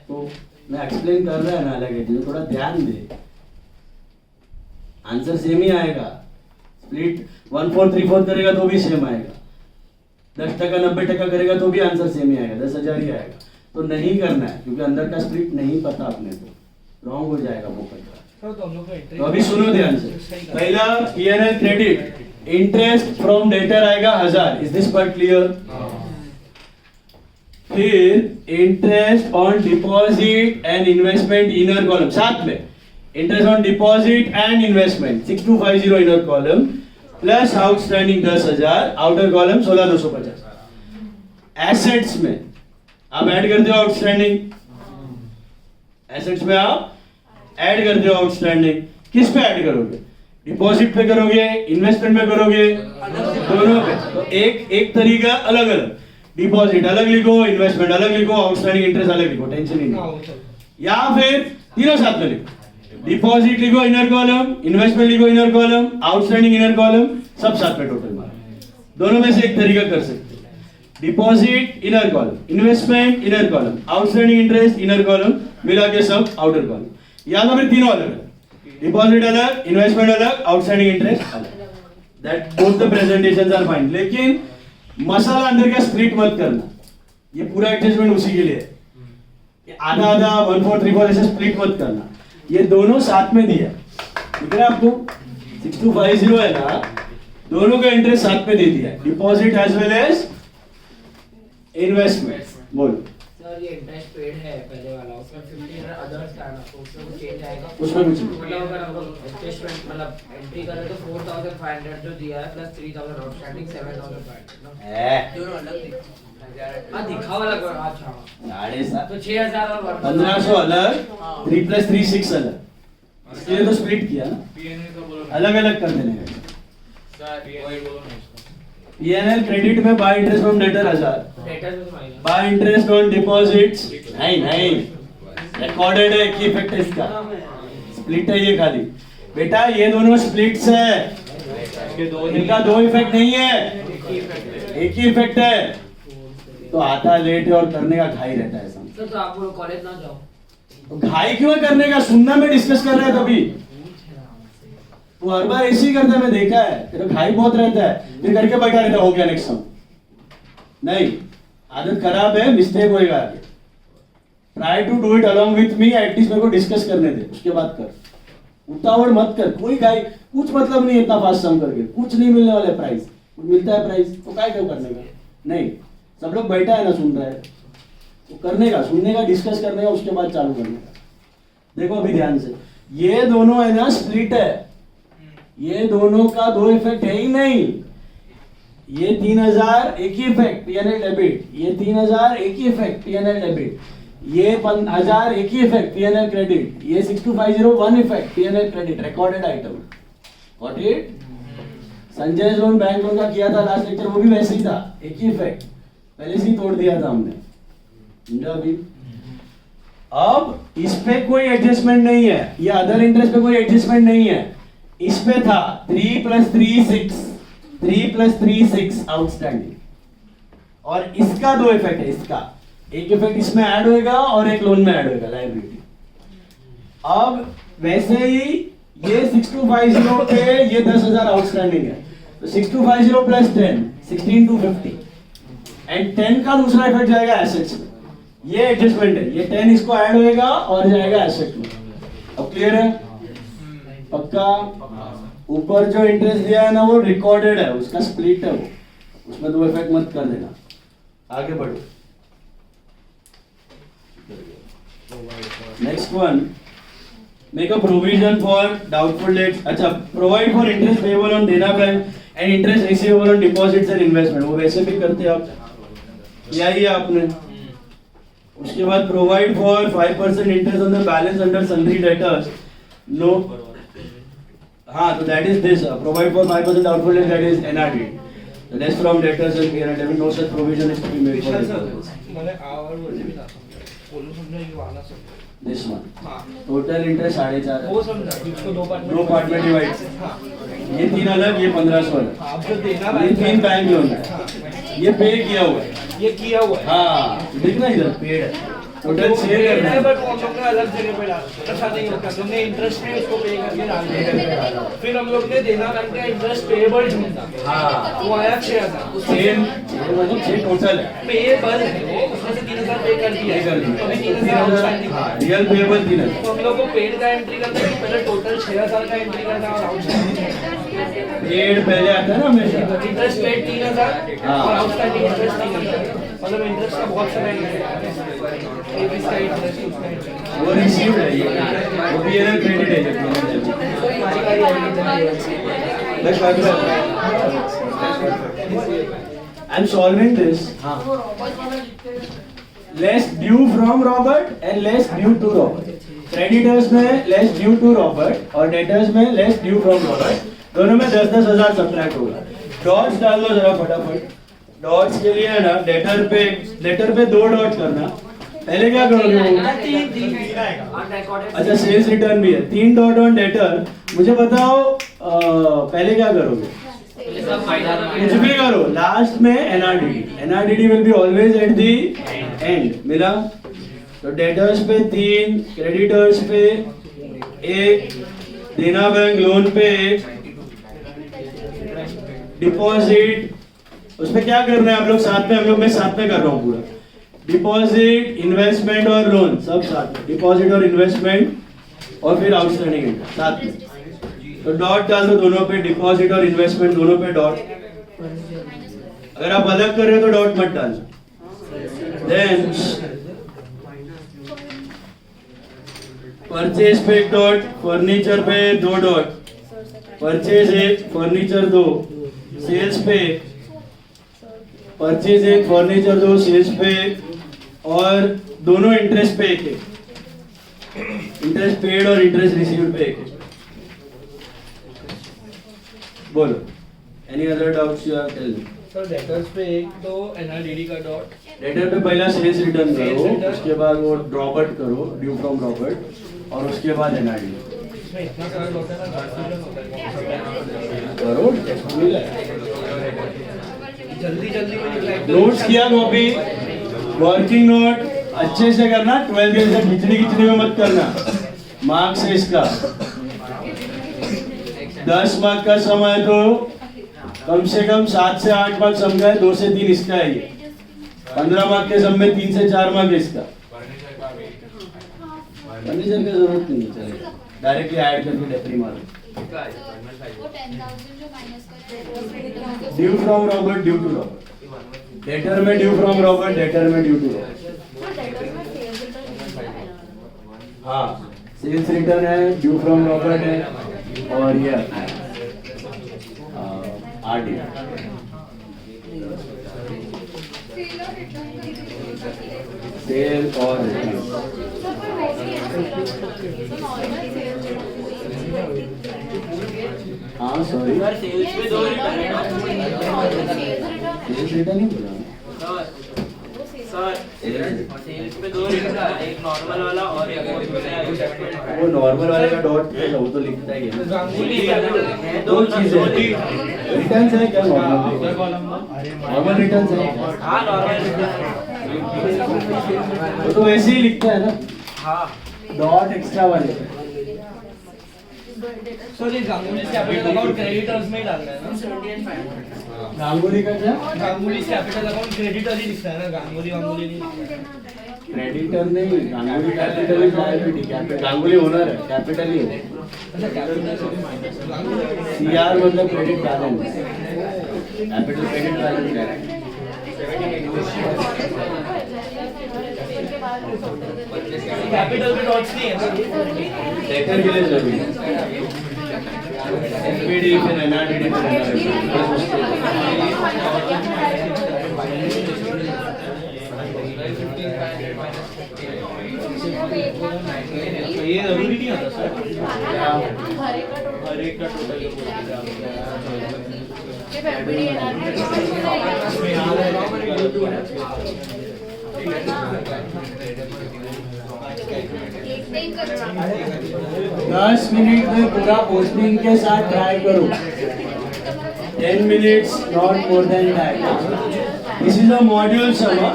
तो मैं एक्सप्लेन कर रहा है ना अलग है, थोड़ा ध्यान दे, आंसर सेम ही आएगा। स्प्लिट 1434 करेगा तो भी सेम आएगा, 10% 90% करेगा तो भी आंसर सेम ही आएगा, 10,000 ही आएगा। तो नहीं करना है क्योंकि अंदर का स्प्लिट नहीं पता अपने को, रॉन्ग हो जाएगा वो पक्का। तो अभी सुनो ध्यान से, पहला P&L credit interest from debtor आएगा 1000, इज दिस पार्ट क्लियर? फिर interest on deposit and investment inner column, साथ में interest on deposit and investment 6250 inner column plus outstanding 10,000 outer column 16,250। Assets में आप ऐड करते हो आउटस्टैंडिंग, एसेट्स में आप ऐड करते हो आउटस्टैंडिंग, किस पे ऐड करोगे? डिपॉजिट पे करोगे, इन्वेस्टमेंट में करोगे, दोनों पे। तो एक तरीका अलग अलग, डिपॉजिट अलग लिखो, इन्वेस्टमेंट अलग लिखो, आउटस्टैंडिंग इंटरेस्ट अलग लिखो, टेंशन ही नहीं। या फिर तीनों साथ में लिखो, डिपॉजिट लिखो इनर कॉलम, इन्वेस्टमेंट लिखो inner column, outstanding inner column, सब साथ में टोटल मारो। दोनों में से एक तरीका कर सकते हो, deposit inner column, investment inner column, outstanding interest inner column, मिला के सब आउटर कॉलम। या तो फिर तीनों अलग, डिपॉजिट अलग, इन्वेस्टमेंट अलग, आउटस्टैंडिंग इंटरेस्ट अलग, that both the presentations are fine. लेकिन मसाला अंदर का स्प्लिट मत करना, ये पूरा एडजस्टमेंट उसी के लिए है, आधा आधा 1434 ऐसे स्प्लिट मत करना, ये दोनों साथ में दिया, दिख रहा है आपको? 6250 है ना, दोनों का इंटरेस्ट साथ में दे दिया, deposit as well as investment. बोलो सर, ये इंटरेस्ट पेड है पहले वाला, उसमें 1500 अदर्स का है ना, तो उसमें कुछ चेंज आएगा? उसमें कुछ नहीं। मतलब अगर हम लोग एडजस्टमेंट मतलब एंट्री करें तो 4500 जो दिया है प्लस 3000 आउटस्टैंडिंग 7500 ना, दोनों अलग हाँ दिखा वाला करो। अच्छा 7,500 तो 6000 और 1500 अलग, 3 + 3 6 अलग, इसलिए तो स्प्लिट किया ना, अलग अलग कर देने का। P&L क्रेडिट में by interest from debtor 1000, debtors में minus by interest on deposits नहीं रिकॉर्डेड है, की इफेक्ट है इसका, स्प्लिट है ये खाली। बेटा ये दोनों स्प्लिट्स है, इनका दो इफेक्ट नहीं है, एक ही इफेक्ट है। तो आता लेट और करने का घाई रहता है सब। सर, तो आप लोग कॉलेज ना जाओ तो घाई क्यों है करने का? सुनना में डिस्कस कर रहे हैं तभी, वो हर बार ऐसे ही करता है, मैं देखा है, तेरा घाई बहुत रहता है, फिर करके बैठा रहता है, हो गया नेक्स्ट सम। नहीं, आदत खराब है, मिस्टेक होएगा आगे। Try to do it along with me, at least मेरे को डिस्कस करने दे, उसके बाद कर, उतावड़ मत कर। कोई घाई, कुछ मतलब नहीं इतना फास्ट सम करके, कुछ नहीं मिलने वाला है प्राइस, मिलता है प्राइस तो क्या क्यों करने का? नहीं, सब लोग बैठा है ना, सुन रहा है, तो करने का, सुनने का, डिस्कस करने का, उसके बाद चालू करने का। देखो अभी ध्यान से, ये दोनों है ना स्प्लिट है, ये दोनों का दो इफेक्ट है ही नहीं। ये 3000 एक ही इफेक्ट P&L डेबिट, ये 3000 एक ही इफेक्ट P&L डेबिट, ये 1000 एक ही इफेक्ट P&L क्रेडिट, ये 6250 one effect P&L credit, recorded item. Got it? Sanjay loan bank loan का किया था लास्ट लेक्चर, वो भी वैसे ही था, एक ही इफेक्ट, पहले से ही तोड़ दिया था हमने, समझा अभी? अब इस पे कोई एडजस्टमेंट नहीं है, ये अदर इंटरेस्ट पे कोई एडजस्टमेंट नहीं है, इस पे था 3 + 3 6, 3 + 3 6 आउटस्टैंडिंग, और इसका दो इफेक्ट है, इसका एक इफेक्ट इसमें ऐड होएगा और एक लोन में ऐड होएगा लायबिलिटी। अब वैसे ही ये 6250 पे ये 10,000 आउटस्टैंडिंग है, तो 6250 प्लस 10 16250 एंड 10 का दूसरा इफेक्ट जाएगा एसेट्स में। ये एडजस्टमेंट है, ये 10 इसको ऐड होएगा और जाएगा एसेट में। अब क्लियर है? पक्का? ऊपर जो इंटरेस्ट दिया है ना वो रिकॉर्डेड है, उसका स्प्लिट है वो, उसमें दो इफेक्ट मत कर देना। आगे बढ़ो। Next one, make a provision for doubtful debts. अच्छा, provide for interest payable on Dena bank and interest receivable on deposits and investment. वो वैसे भी करते आप, किया ही है आपने। उसके बाद provide for 5% interest on the balance under sundry debtors. No, हाँ, तो that is this, provide for 5% doubtful debts, that is NRD, less from debtors and parent debit, no such provision is to be made for Vishal this sir, purpose. मैंने our word भी ना बोलूं समझो ये वाला सब This one. हाँ Total interest 4.5 वो समझा इसको दो पार्ट में डिवाइड। हाँ ये तीन अलग, ये 1500 अलग। आप जो देना ये तीन बैंक लोन है, हाँ, ये पे किया हुआ है। ये किया हुआ है हाँ, दिखना इधर पेड है, टोटल वो शेयर paid करना है, है। बट वो हम लोग ने अलग जगह पे डाला, ऐसा नहीं होता, हमने इंटरेस्ट में उसको पे करके डाल दिया, फिर हम लोग ने देना बैंक का इंटरेस्ट पेएबल ढूंढा, हाँ, वो आया 6,000, सेम मतलब 6 टोटल है। पेएबल है वो, उसमें से 3,000 पे कर दिया है, तो अभी 3,000 आउटस्टैंडिंग है। Real payable 3,000। तो हम लोग को पेड का एंट्री करना है, पहले टोटल 6,000 का एंट्री करना और आउटस्टैंडिंग पेड पहले आता है ना हमेशा। इंटरेस्ट पेड 3,000 हाँ। और आउटस्टैंडिंग इंटरेस्ट 3,000, मतलब इंटरेस्ट का बहुत सारा इंटरेस्ट है, इसका इंटरेस्ट उसका इंटरेस्ट। वो रिसीव्ड है, ये वो पीएनएल क्रेडिट है जो I am solving this. Less due from Robert and less due to Robert. Creditors में less due to Robert और debtors में less due from Robert. दोनों में 10-10 हजार सब्ट्रैक्ट होगा। डॉट्स डाल दो जरा फटाफट। डॉट्स के लिए है ना, लेटर पे 2 डॉट करना। पहले क्या करोगे? अच्छा, सेल्स रिटर्न भी है, 3 डॉट ऑन डेटर। मुझे बताओ पहले क्या करोगे? कुछ भी करो, लास्ट में NRDD will be always at the end. मिला? तो डेटर्स पे 3, क्रेडिटर्स पे 1, देना बैंक लोन पे 1, डिपॉजिट उस पे क्या करना है आप लोग साथ में, हम लोग मैं साथ में कर रहा हूँ पूरा। डिपॉजिट, इन्वेस्टमेंट और लोन सब साथ में, डिपॉजिट और इन्वेस्टमेंट और फिर आउटस्टैंडिंग इंटरेस्ट साथ में। तो डॉट डाल दो दोनों पे, डिपॉजिट और इन्वेस्टमेंट दोनों पे डॉट। अगर आप अलग कर रहे हो तो डॉट मत डालना। देन परचेज पे 1 डॉट, फर्नीचर पे 2 डॉट, परचेज 1, फर्नीचर 2, सेल्स पे परचेज 1, फर्नीचर 2, सेल्स पे, और दोनों इंटरेस्ट पे 1, इंटरेस्ट पेड और इंटरेस्ट रिसीव्ड पे 1। बोलो, any other doubts you have? Tell me. Sir debtors पे 1 तो एनआरडीडी का डॉट, डेटर पे पहला सेल्स रिटर्न Sales करो, return। उसके बाद वो ड्रॉबर्ट करो, ड्यू फ्रॉम ड्रॉबर्ट, और उसके बाद एनआरडी इसमें इतना सारा डॉट है ना, करो। जल्दी जल्दी में निकला है। नोट्स किया कॉपी, वर्किंग नोट अच्छे से करना, 12 के से खिचड़ी में मत करना। मार्क्स है इसका 10 मार्क का सम है, तो कम से कम 7 से 8 मार्क सम का है, 2 से 3 इसका है। ये 15 मार्क के सम में 3 से 4 मार्क इसका। फर्नीचर की जरूरत नहीं है, डायरेक्टली ऐड करके डेप्री मारो। वो 10,000 जो माइनस कर due from Robert, due to Robert. Debtor में ड्यू फ्रॉम रॉबर्ट, डेटर में ड्यू टू रॉबर्ट। हाँ, सेल्स रिटर्न है, ड्यू फ्रॉम रॉबर्ट है, और ये आरडी। सेल और हाँ सॉरी, सेल्स पे 2 रिटर्न है ना। सेल्स रिटर्न ही बोला। सर सेल्स पे 2 लिखा है, एक नॉर्मल वाला और एक वो नॉर्मल वाले का डॉट वो तो लिखता ही है। गांगुली दो चीजें रिटर्न्स है क्या? नॉर्मल रिटर्न्स है। हाँ नॉर्मल वो तो वैसे ही लिखता है ना, हाँ डॉट एक्स्ट्रा वाले। Sorry Ganguly capital account creditors में ही डालना है ना। गांगुली का क्या? गांगुली कैपिटल अकाउंट क्रेडिटर ही लिखता है ना, गांगुली वांगुली नहीं लिखता। क्रेडिटर नहीं, गांगुली कैपिटल ही लायबिलिटी, गांगुली ओनर है, कैपिटल ही है। अच्छा कैपिटल सीआर मतलब credit balance, capital credit balance है। कैपिटल में डॉट्स नहीं है। सेकंड के लिए जरूरी है। एनपीडी फिर एनआरडीडी फिर ये जरूरी नहीं होता सर। हर एक का टोटल दस मिनट में पूरा पोस्टिंग के साथ ट्राई करो। 10 minutes, not more than that. This is a module summer.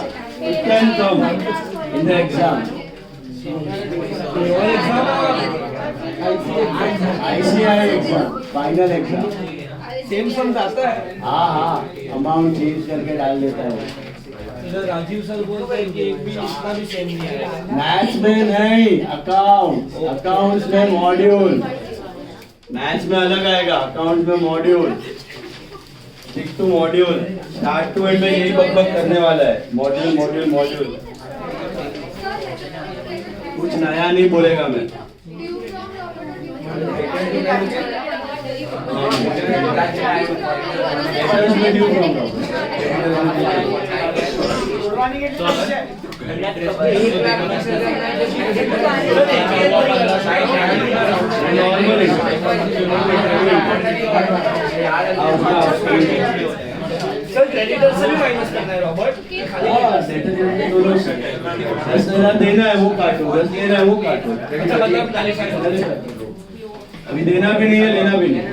It can come in the exam. ICI exam, final exam. Same sum आता है। हाँ, अमाउंट चेंज करके डाल देता है। इधर राजीव सर बोलते हैं कि एक भी इसका भी सेम नहीं है। मैथ्स में नहीं, अकाउंट्स में मॉड्यूल। मैथ्स में अलग आएगा, अकाउंट्स में module. Stick to module, start to end में यही बकबक करने वाला है। मॉड्यूल मॉड्यूल मॉड्यूल, कुछ नया नहीं बोलेगा मैं। सर क्रेडिटर से भी माइनस करना है रॉबर्ट। 10,000 देना है वो काटो, 10 देना है वो काटो। अच्छा मतलब अभी देना भी नहीं है, लेना भी नहीं।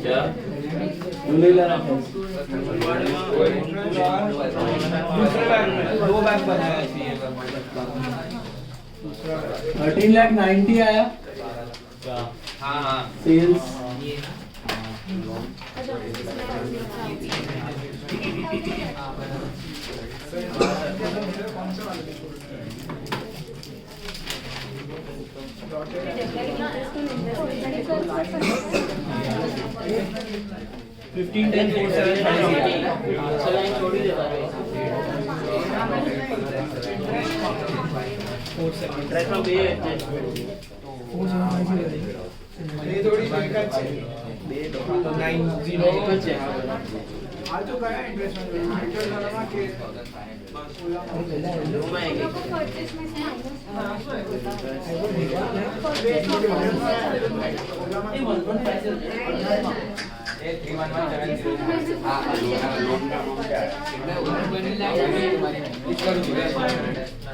क्या तू नहीं ला रहा दूसरे बैंक में 2 बैंक बनाया चाहिए 13,90,000 आया हाँ सेल्स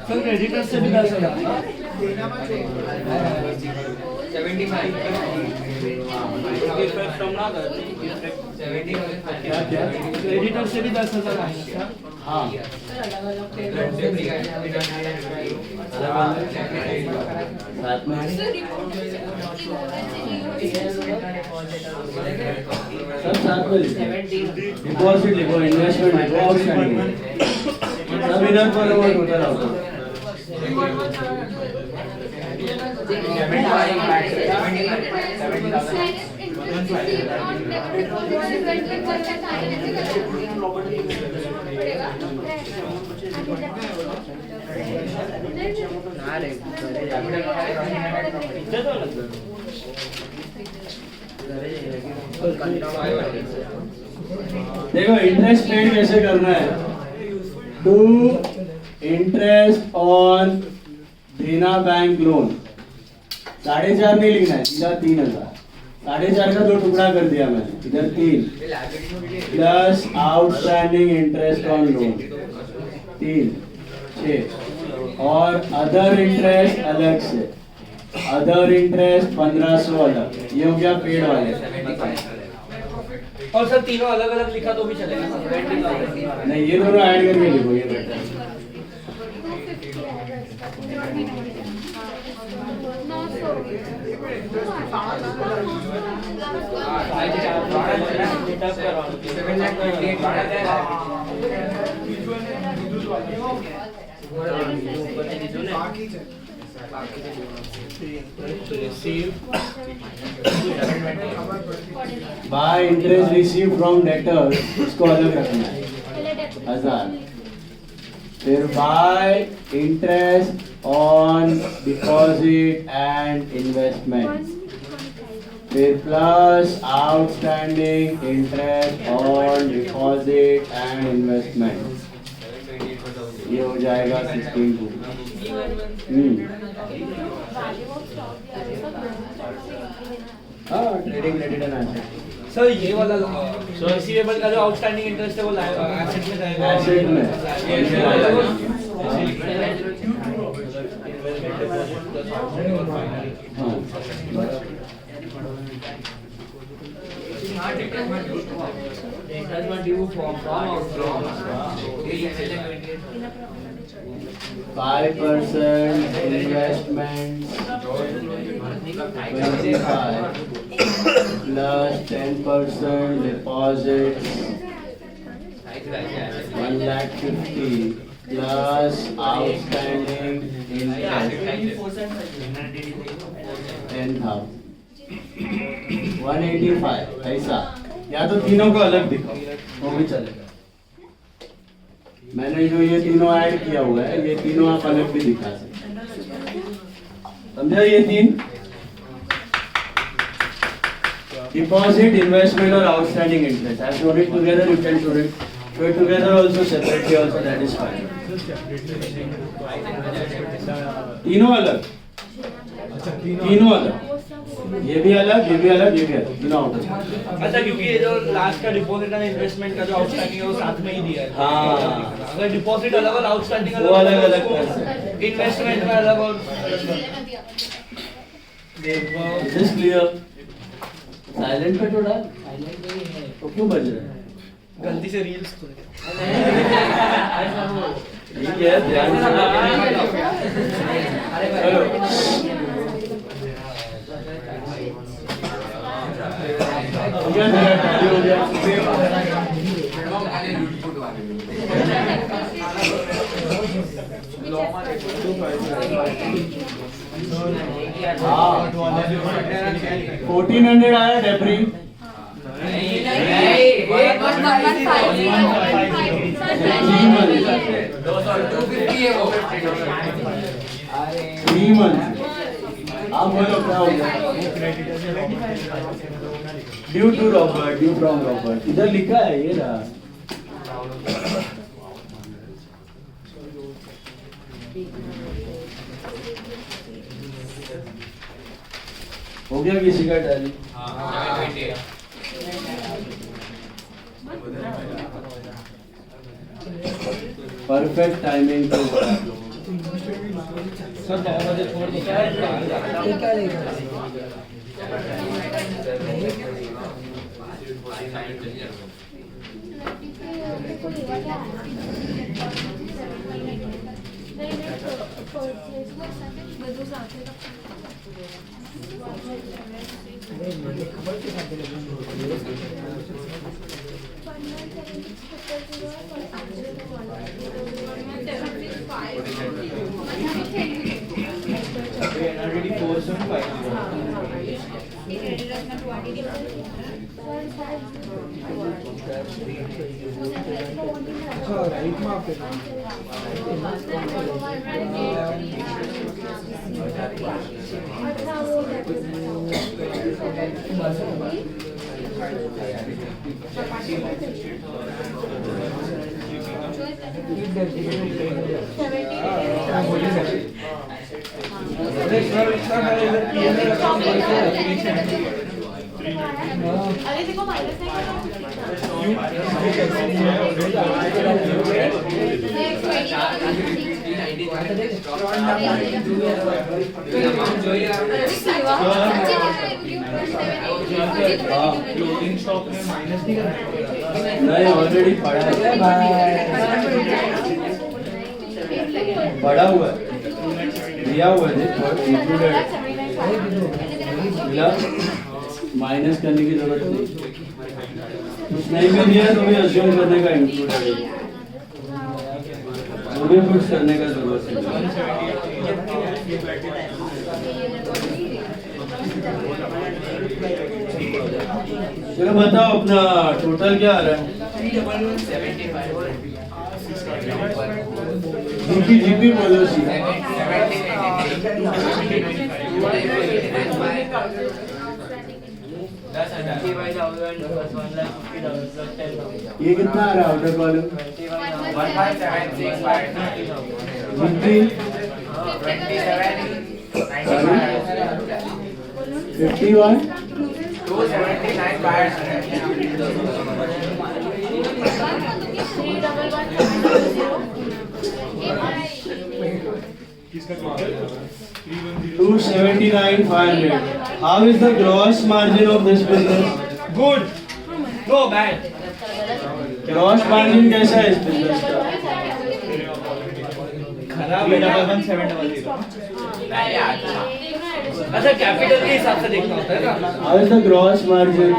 सर क्रेडिटर से भी 10,000 क्रेडिटर से भी 10,000 आएगा हाँ साथ में सब साथ में लिखो डिपॉजिट लिखो इन्वेस्टमेंट लिखो आउटस्टैंडिंग सब इधर पर और उधर आओ देखो इंटरेस्ट पेड कैसे करना है to interest on Dena bank loan 4,500 नहीं लिखना है सीधा 3,000 4,500 का 2 टुकड़ा कर दिया मैंने इधर 3 plus outstanding interest on loan 3 6 और अदर इंटरेस्ट अलग से अदर इंटरेस्ट 1,500 अलग ये हो गया पेड वाले और सर तीनों अलग अलग लिखा तो भी चलेगा नहीं ये दोनों ऐड करके लिखो ये बेटर है by interest receive from debtor इसको अलग रखना है 1,000 फिर by interest on deposit and investment फिर plus outstanding interest on deposit and investment ये हो जाएगा 16,2 हाँ ट्रेडिंग रिलेटेड एनालिसिस सर ये वाला रिसीवेबल का जो आउटस्टैंडिंग इंटरेस्ट है वो एसेट में जाएगा एसेट में हाँ 5% investment 25 plus 10% deposit 1,50,000 plus outstanding interest 10,000 185 ऐसा या तो तीनों को अलग दिखाओ वो भी चलेगा मैंने जो ये तीनों ऐड किया हुआ है ये तीनों आप अलग भी दिखा सकते समझा ये 3 डिपॉजिट इन्वेस्टमेंट और outstanding interest I showed it together you can show it together also separately also that is fine तीनों अलग तीनों अलग ये भी अलग ये भी अलग ये भी अलग तीनों आउट अच्छा क्योंकि ये जो लास्ट का डिपॉजिट और इन्वेस्टमेंट का जो आउटस्टैंडिंग है वो साथ में ही दिया है हाँ अगर डिपॉजिट अलग और आउटस्टैंडिंग वो अलग अलग कर सकते इन्वेस्टमेंट में अलग और Is clear? साइलेंट पे तो डाल, तो क्यों बज रहा है? गलती से रील्स खुल गया। ठीक है, ध्यान से हेलो। हो गया मेरा टाइम हो गया। हाँ 1400 आया डेप्री। आप बोलो क्या हो गया? Due to Robert, due from Robert इधर लिखा है ये रहा। हो गया किसी का टैली? परफेक्ट टाइमिंग तो सर 9 बजे छोड़ दो। क्या लेगा? अरे देखो माइनस क्लोजिंग स्टॉक में माइनस नहीं करना नहीं ऑलरेडी पड़ा है, पड़ा हुआ है, दिया हुआ है, इंक्लूडेड मिला, माइनस करने की जरूरत नहीं, कुछ नहीं भी दिया तो भी अज्यूम करने का इंक्लूडेड है, वो भी कुछ करने का जरूरत नहीं। चलो बताओ अपना टोटल क्या आ रहा है? जीपी जीपी बोलो सी। ये कितना आ रहा है outer column? 279,500. How is the gross margin of this business? Good no bad Gross margin कैसा है इस business का? खराब है 11700 अच्छा कैपिटल के हिसाब से देखना होता है ना How is the gross margin?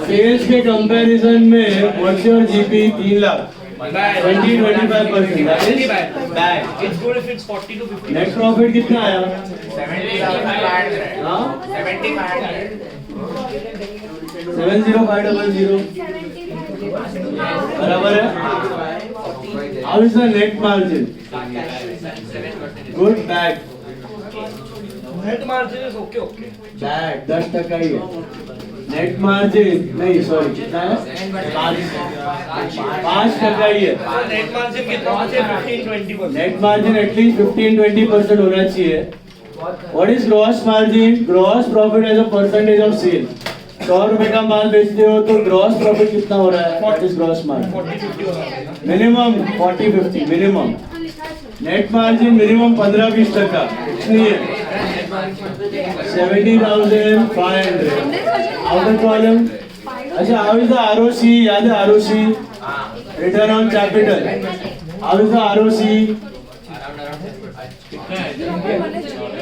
Sales के comparison में what's your GP? 3 lakh 20-25%. That is bad. It's good if it's 40 to 50 Net profit कितना आया? 70500. बराबर है? How is the net margin? Good, bad. Net margin is okay okay Bad. 10% ही है. Net margin नहीं sorry कितना है? 5% ही है. नेट मार्जिन कितना होना चाहिए 15-20%. नेट मार्जिन एटलीस्ट 15-20% होना चाहिए. What is gross margin? Gross profit as a percentage of sale. 100 रुपए का माल बेचते हो तो ग्रॉस प्रॉफिट कितना हो रहा है? What is gross margin? 40-50 होना चाहिए. Minimum 40-50 minimum. Net margin minimum 15-20%. इतनी है. 70,500. Outer column. अच्छा, how is the ROC? याद है ROC? Return on capital. How is the ROC?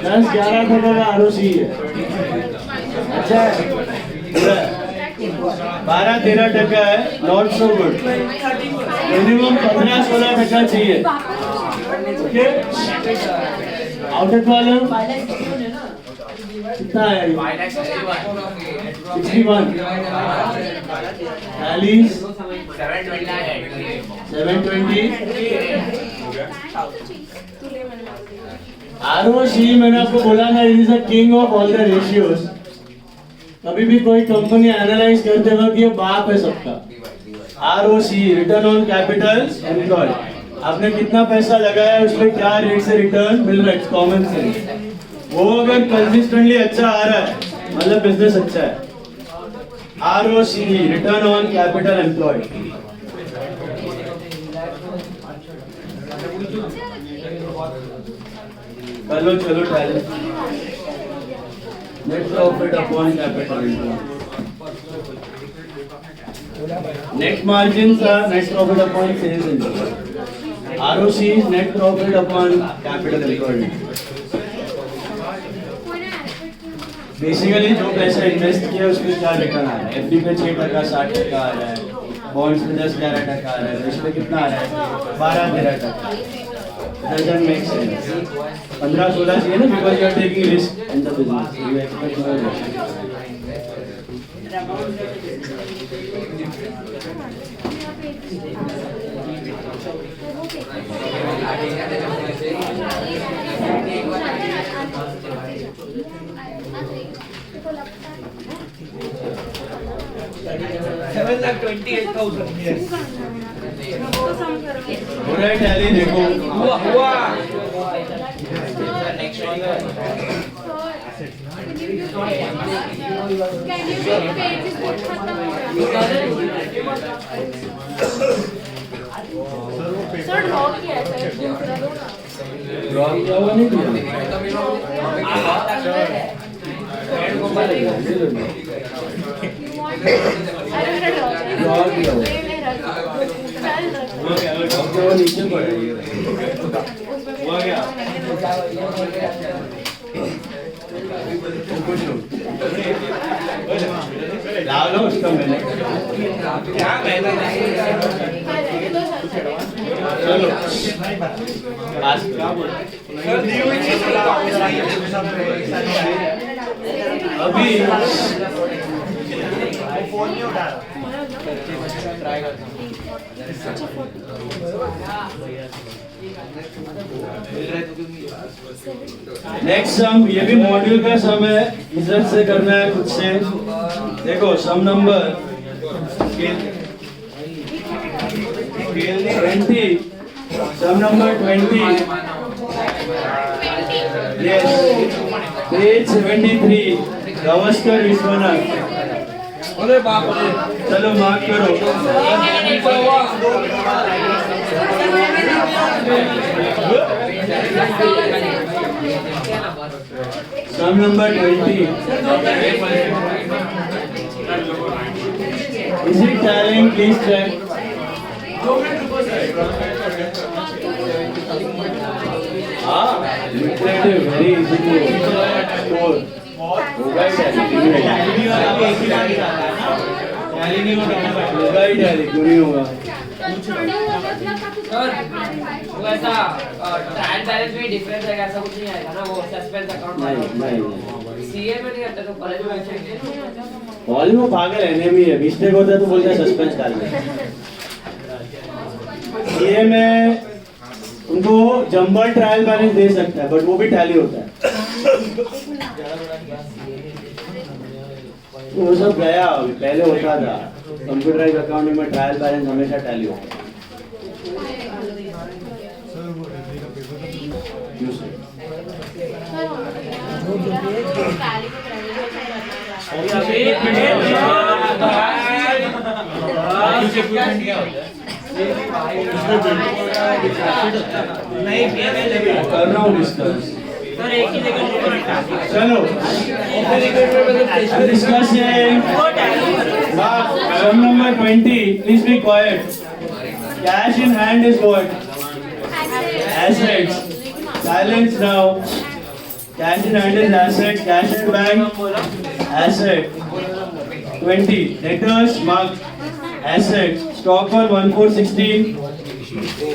10-11% का ROC है. अच्छा है. 12-13% है. Not so good. Minimum 15-16% चाहिए. Okay? Outer column. कितना है? 61. Tallies 720. ROC मैंने आपको बोला ना, it is the king of all the ratios. कभी भी कोई कंपनी एनालाइज करते वक्त ये बाप है सबका. ROC, return on capital employed. आपने कितना पैसा लगाया है, उसमें क्या रेट से रिटर्न मिल रहा है, कॉमन सेंस. वो अगर कंसिस्टेंटली अच्छा आ रहा है मतलब बिजनेस अच्छा है. ROC, return on capital employed. चलो चलो talent. Net profit upon capital employed. Net margin का net profit upon sales employed. ROC is net profit upon capital employed. Basically जो पैसा इन्वेस्ट किया उसमें क्या रिटर्न आ रहा है. एफडी पे 6%, 60% आ रहा है. बॉन्ड्स में 10-11% आ रहा है. इस पे कितना आ रहा है? 12-13%. Doesn't make sense. 15-16 चाहिए ना, because you are taking risk in the business. You expect more risk. हो रहा है टैली. देखो हुआ. सर ड्रॉ किया है सर, दूसरा दो ना. ड्रॉ किया हुआ नहीं दिया. अरे मेरा ड्रॉ किया हुआ है. वो नीचे पड़े. हुआ क्या? डालो उसका मैंने. क्या मैंने चलो आज क्या बोल अभी नेक्स्ट सम. ये भी मॉड्यूल का सम है, इज्जत से करना है खुद से. देखो sum number 20. Sum number 20. Yes. Page 73. Gavaskar Vishwanath. अरे बाप रे. चलो मार्क करो. Sum number 20. Is it tallying? Please check. Lucrative, very easy to score. होगा ही टैली. होगा ही टैली, क्यों नहीं होगा. वो ऐसा ट्रायल बैलेंस में डिफरेंस है, ऐसा कुछ नहीं आएगा ना. वो सस्पेंस अकाउंट नहीं. सीए में नहीं आता तो कॉलेज में ऐसे कॉलेज में पागल है. भी है, मिस्टेक होता है तो बोलते हैं सस्पेंस डाल दे. सीए में उनको जंबल ट्रायल बैलेंस दे सकता है, बट वो भी टैली होता है. तो वो सब गया. पहले होता था कंप्यूटराइज अकाउंटिंग में ट्रायल बैलेंस हमेशा टैली होता है. नहीं कर रहा हूँ डिस्कस. सर एक ही जगह चलो discussing sum number 20. Please be quiet. Cash in hand is what? Assets. Silence now. Cash in hand is asset. Cash in bank, asset. 20. Debtors marked asset. Stock on 1416.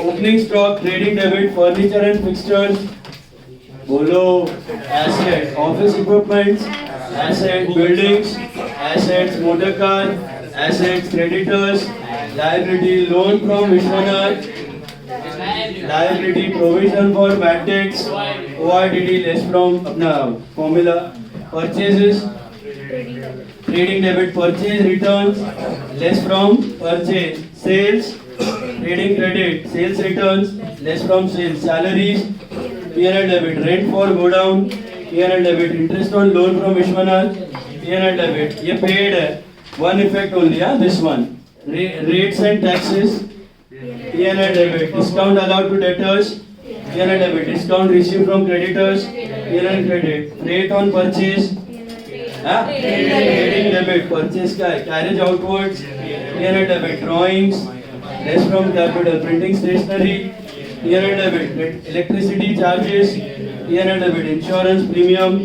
Opening stock, trading debit, furniture and fixtures. Bolo, asset. Office equipment, asset. Buildings, assets. Motor car, assets. Creditors, liability. Loan from Vishwanath, liability. Provision for bad debts, OIDD less from अपना formula. Purchases, trading debit. Purchase returns less from purchase. Sales, trading credit. Sales returns less from sales. Salaries, P&L debit. Rent for go down, P&L debit. Interest on loan from Vishwanath, P&L debit. ये paid है. One effect only, yeah, this one. Rates and taxes, P&L debit. Discount allowed to debtors, P&L debit. Discount received from creditors, P&L credit. Rate on purchase, trading debit. Purchase का है. Carriage outwards, P&L debit. Drawings less from capital. Printing stationery, P&L debit. Electricity charges, P&L debit. Insurance premium,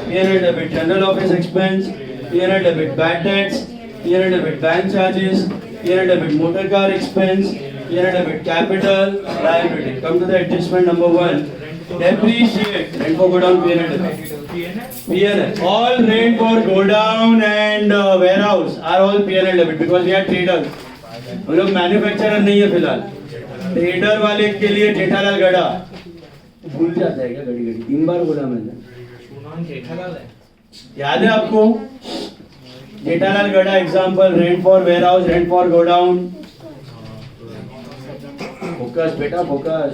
P&L debit. General office expense, P&L debit. Bad debts, P&L debit. Bank charges, P&L debit. Motor car expense, P&L debit. Capital, liability. Come to the adjustment number 1. Depreciate. Rent for go down, P&L debit. P&L. All rent for go down and warehouse are all P&L debit because we are traders. हम लोग manufacturer नहीं है फिलहाल. Trader वाले के लिए जेठालाल गड़ा भूल जाता है क्या घड़ी घड़ी 3 बार बोला मैंने. याद है आपको? Jethalal Gada example. Rent for warehouse, rent for godown. Focus बेटा फोकस.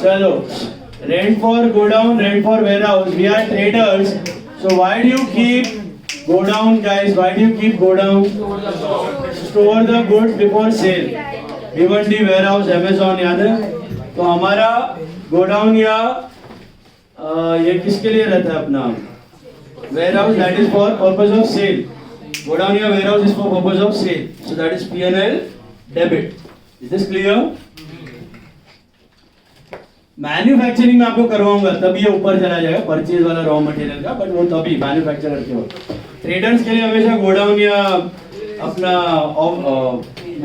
चलो rent for godown, rent for warehouse. We are traders. So why do you keep godown guys? Why do you keep godown? Store the goods before sale. Bhiwandi warehouse, Amazon, याद है? तो हमारा godown या ये किसके लिए रहता है अपना warehouse? That is for purpose of sale. Go down your warehouse is for purpose of sale. So that is P&L debit. Is this clear? Manufacturing में आपको करवाऊंगा तब ये ऊपर चला जाएगा परचेज वाला रॉ मटेरियल का, बट वो तभी मैन्युफैक्चरर के वक्त. ट्रेडर्स के लिए हमेशा गोडाउन या अपना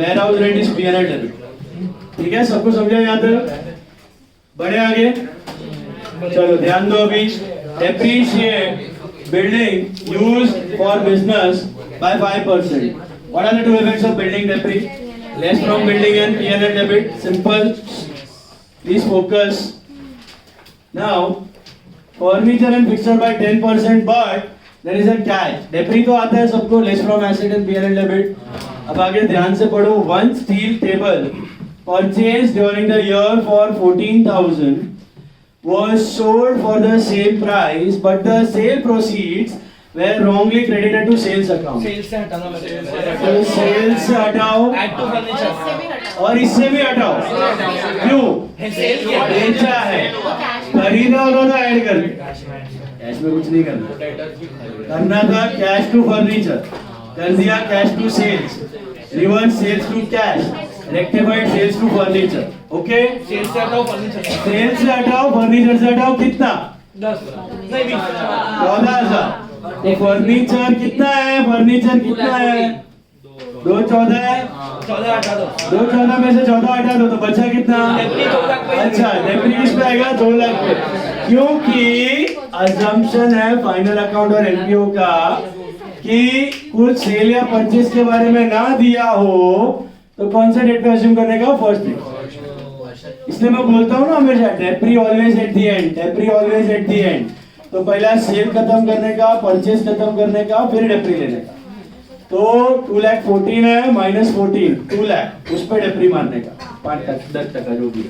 warehouse rent is P&L debit. ठीक है, सबको समझा यहाँ तक? बढ़े आगे. चलो ध्यान दो अभी. Depreciate building used for business by 5%. What are the two effects of building debris? Less from building and P&L debit. Simple. Please focus. Now, furniture and fixture by 10%, but there is a catch. Debris तो आता है सबको, less from asset and P&L debit. अब आगे ध्यान से पढ़ो. One steel table purchased during the year for 14,000 was sold for the same price, but the sale proceeds were wrongly credited to sales account. Sales से हटाना मतलब तो sales से हटाओ ऐड टू फर्नीचर और इससे भी हटाओ. क्यों? सेल किया बेचा है, खरीदा होगा तो ऐड कर. कैश में कुछ नहीं करना था. कैश टू फर्नीचर कर दिया, cash to sales, reverse sales to cash, rectified sales to furniture. Okay, sales से हटाओ फर्नीचर. सेल्स से हटाओ, फर्नीचर से हटाओ. कितना? 10 नहीं 20 14,000. तो फर्नीचर कितना है? फर्नीचर कितना है? 214 है. 14 हटा दो. 214 में से 14 हटा दो तो बचा कितना? डेप्री 2 लाख पे. अच्छा, डेप्री किस पे आएगा? 2 लाख पे. क्योंकि अजम्पशन है फाइनल अकाउंट और एनपीओ का कि कुछ सेल या परचेज के बारे में ना दिया हो तो कौन सा डेट पे अज्यूम करने का? First date. इसलिए मैं बोलता हूँ ना हमेशा depre always at the end, depre always at the end. तो पहला सेल खत्म करने का, परचेज खत्म करने का, फिर डेप्री लेने का. तो 2,14,000 है माइनस 14, 2 लाख, उस पर डेप्री मारने का 5-10% जो भी.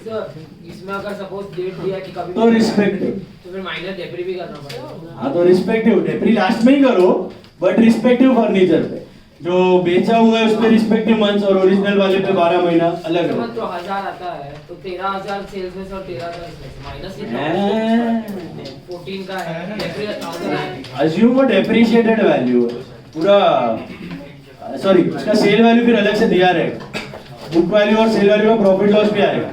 इसमें अगर सपोज डेट दिया कि कभी तो रिस्पेक्टिव, तो फिर माइनस डेप्री भी करना पड़ेगा. हाँ तो रिस्पेक्टिव डेप्री लास्ट में ही करो, बट रिस्पेक्टिव फर्नीचर पे जो बेचा हुआ है उस पे रिस्पेक्टिव मंथ्स और ओरिजिनल वाले पे 12 महीना अलग है. तो 1000 आता है तो 13,000 सेल्स में से और 13,000 इसमें से माइनस कितना 14 का है डेप्री 1,000 है अज्यूम वो डेप्रिशिएटेड वैल्यू पूरा सॉरी उसका सेल वैल्यू फिर अलग से दिया रहेगा बुक वैल्यू और सेल वैल्यू में प्रॉफिट लॉस भी आएगा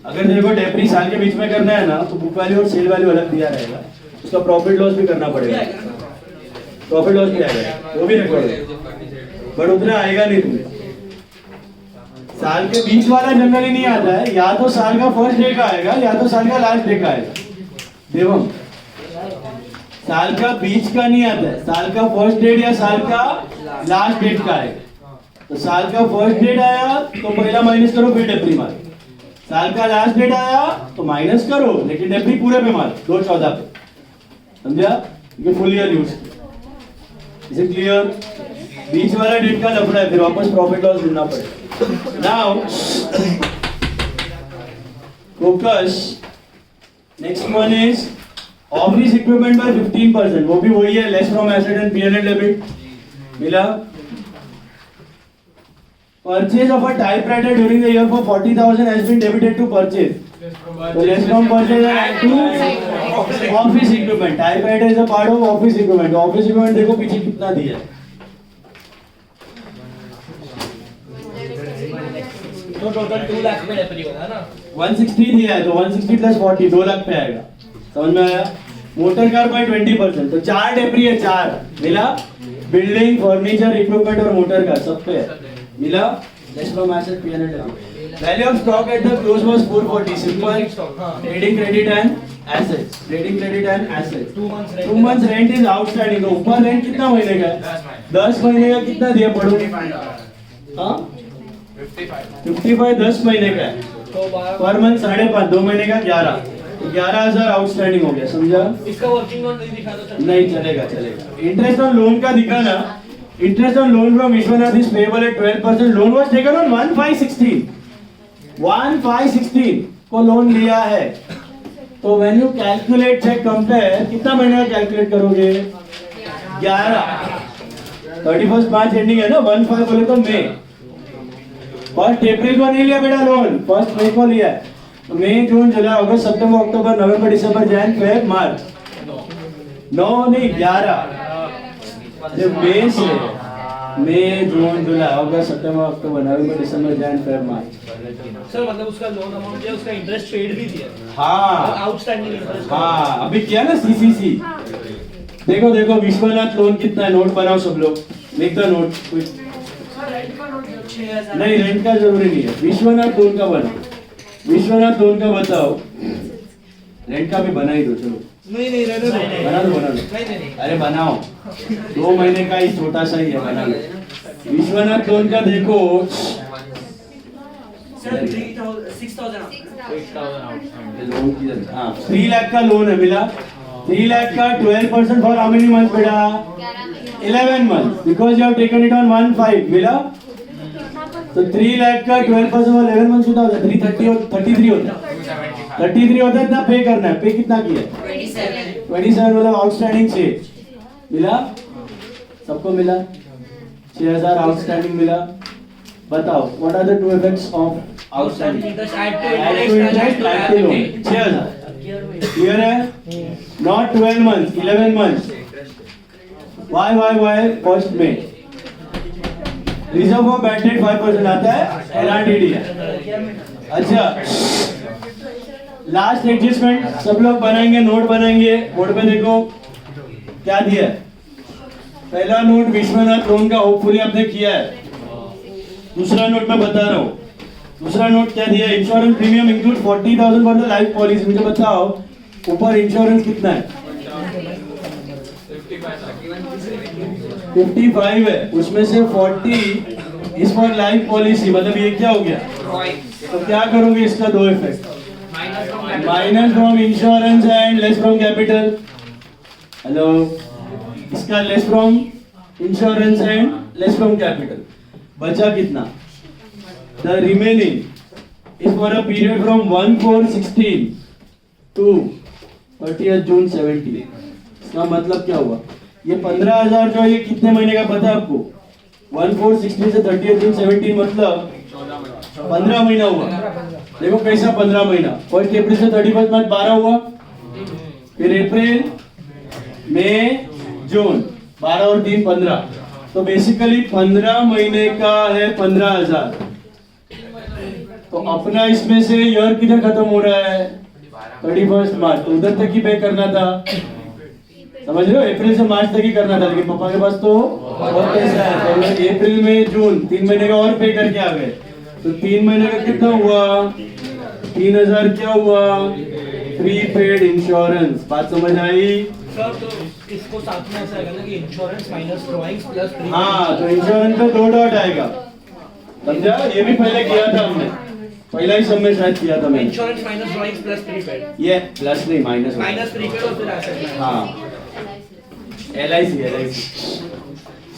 अगर तेरे को डेप्री साल के बीच में करना है ना तो बुक वैल्यू और सेल वैल्यू अलग दिया रहेगा उसका प्रॉफिट लॉस भी करना पड़ेगा प्रॉफिट लॉस भी आएगा वो भी रिकॉर्ड बट उतना आएगा नहीं तुम्हें साल के बीच वाला जनरली नहीं आता है या तो साल का फर्स्ट डे का आएगा या तो साल का लास्ट डे का आएगा देवम साल का बीच का नहीं आता है साल का फर्स्ट डेट या साल का लास्ट डेट का आएगा तो साल का फर्स्ट डेट आया तो पहला माइनस करो फिर डेप्री मार साल का लास्ट डेट आया तो माइनस करो लेकिन डेप्री पूरे पे मार 2/14 पे समझा ये full year use is it clear बीच वाला डेट का लफड़ा है फिर वापस प्रॉफिट लॉस ढूंढना पड़ेगा Now, focus. Next one is office equipment by 15%. वो भी वही है less from asset and P&L debit. मिला? Purchase of a typewriter during the year for 40,000 has been debited to purchase. So less from purchase and to office equipment. Typewriter is a part of office equipment. Office equipment देखो पीछे कितना दिया है. तो total 2 lakh में डेप्री होगा ना 160 दिया है तो 160 प्लस 40 2 लाख पे आएगा समझ में आया मोटर कार बाय 20% तो 4 डेप्री है 4 मिला बिल्डिंग फर्नीचर इक्विपमेंट और मोटर कार सब पे है मिला less from asset P&L value of stock at the close was 440 simple trading credit and assets trading credit and assets 2 months rent is outstanding तो ऊपर रेंट कितना महीने का है 10 महीने का कितना दिया पढ़ो हां 55 10 महीने का है तो पर मंथ 5.5 2 महीने का 11,000 आउटस्टैंडिंग हो गया समझा इसका वर्किंग लोन नहीं दिखा तो चल नहीं चलेगा इंटरेस्ट ऑन लोन का दिखाना interest on loan from Vishwanath is payable at 12% loan was taken on 1516 को लोन लिया है तो when you calculate check compare कितना महीने का कैलकुलेट करोगे 11 31 5 एंडिंग है ना 15 बोले तो मई फर्स्ट अप्रैल को नहीं लिया बेटा लोन फर्स्ट मई को लिया तो मई जून जुलाई अगस्त सितंबर अक्टूबर नवंबर दिसंबर जनवरी फरवरी मार्च 9 नहीं 11 जब मई से मई जून जुलाई अगस्त सितंबर अक्टूबर नवंबर दिसंबर जनवरी फरवरी मार्च सर मतलब उसका लोन अमाउंट है उसका इंटरेस्ट पेड भी दिया हाँ आउटस्टैंडिंग इंटरेस्ट हाँ अभी किया ना सीसीसी देखो देखो विश्वनाथ लोन कितना है नोट बनाओ सब लोग लिख दो नोट नहीं रेंट का जरूरी नहीं है विश्वनाथ लोन का बना विश्वनाथ लोन का बताओ रेंट का भी बना ही दो चलो नहीं रहने दो बना दो नहीं अरे बनाओ 2 महीने का ही छोटा सा ही है बना लो विश्वनाथ लोन का देखो लोन की हाँ 3 लाख का लोन है मिला 3 लाख का 12% फॉर हाउ मेनी मंथ्स बेटा 11 months because you have taken it on 1/5 मिला तो 3 लाख का 12% और 11 मंथ्स कितना होता है 330 और 33 होता है 33 होता है इतना पे करना है पे कितना किया 27 मतलब आउटस्टैंडिंग 6 मिला सबको मिला 6000 आउटस्टैंडिंग मिला बताओ what are the two effects of outstanding interest add to interest add to loan 6000 clear है not 12 months 11 months why first में रिजर्व ऑफ बैड डेट 5% आता है LRDD है अच्छा लास्ट एडजस्टमेंट सब लोग बनाएंगे नोट बनाएंगे बोर्ड पे देखो क्या दिया है पहला नोट विश्वनाथ लोन का होपफुली आपने किया है दूसरा नोट मैं बता रहा हूँ दूसरा नोट क्या दिया है insurance premium include 40,000 for the life policy मुझे बताओ ऊपर इंश्योरेंस कितना है 55 है उसमें से 40 इस फॉर लाइफ पॉलिसी मतलब ये क्या हो गया तो क्या करोगे इसका दो effect minus from insurance and less from capital hello इसका less from insurance and less from capital बचा कितना the remaining is for a period from 1/4/16 to 30th June 17 इसका मतलब क्या हुआ ये 15,000 जो ये कितने महीने का पता है आपको 1/4/16 से 30th June 17 मतलब 15 महीना हुआ देखो कैसा 15 महीना, 1 अप्रैल से 31 मार्च 12 हुआ, फिर अप्रैल मई जून 12 और 3 15, तो बेसिकली 15 महीने का है 15,000। तो अपना इसमें से ईयर किधर खत्म हो रहा है 31 मार्च, तो उधर तक ही पे करना था, समझ रहे हो, अप्रैल से मार्च तक ही करना था, लेकिन पापा के पास तो बहुत पैसा है, तो उन्होंने अप्रैल में जून 3 महीने का और पे करके आ गए, तो 3 महीने का कितना हुआ 3,000 क्या हुआ, प्रीपेड इंश्योरेंस। बात समझ आई? सर तो इसको साथ में ऐसा आएगा ना कि इंश्योरेंस माइनस ड्राइंग्स प्लस हाँ, तो इंश्योरेंस में 2 डॉट आएगा, समझा? ये भी पहले किया था हमने, पहला ही सब में शायद किया था मैंने। Insurance minus drawings plus prepaid, ये प्लस नहीं माइनस, माइनस प्रीपेड और फिर एसेट। हाँ LIC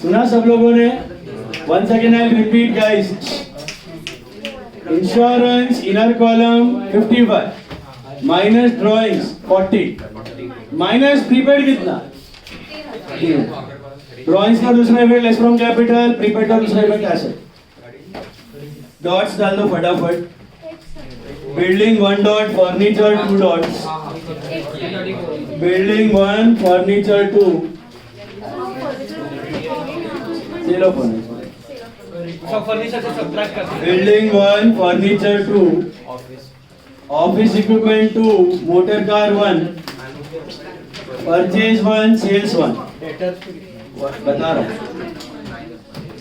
सुना सब लोगों ने? once again I'll repeat guys, insurance inner column 55 minus drawings 40 minus prepaid कितना, ड्राइंग्स का दूसरा effect less from capital, prepaid का दूसरा इफेक्ट एसेट। डॉट्स डाल दो फटाफट, building 1 dot, furniture 2 dots, building 1 furniture 2, sale of सब फर्नीचर से सब्ट्रैक्ट करते हैं। Building 1 furniture 2, office equipment 2, motor car 1, purchase 1, sales 1। बता रहा हूँ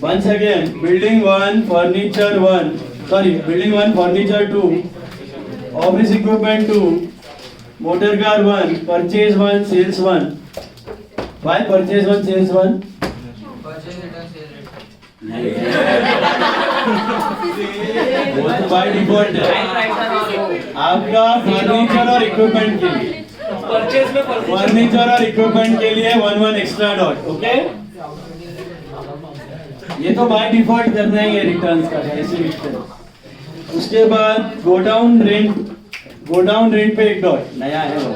once again, building 1 furniture 1, sorry building 1 furniture 2, office equipment 2, motor car 1, purchase 1, sales 1। Why purchase 1, sales 1? वो तो by default है आपका फर्नीचर और इक्विपमेंट के लिए, परचेज में फर्नीचर और इक्विपमेंट के लिए 1 एक्स्ट्रा डॉट, ओके? ये तो बाय डिफॉल्ट करना ही है रिटर्न्स का, ऐसे लिखते हैं। उसके बाद गो डाउन रेंट पे 1 डॉट नया है वो,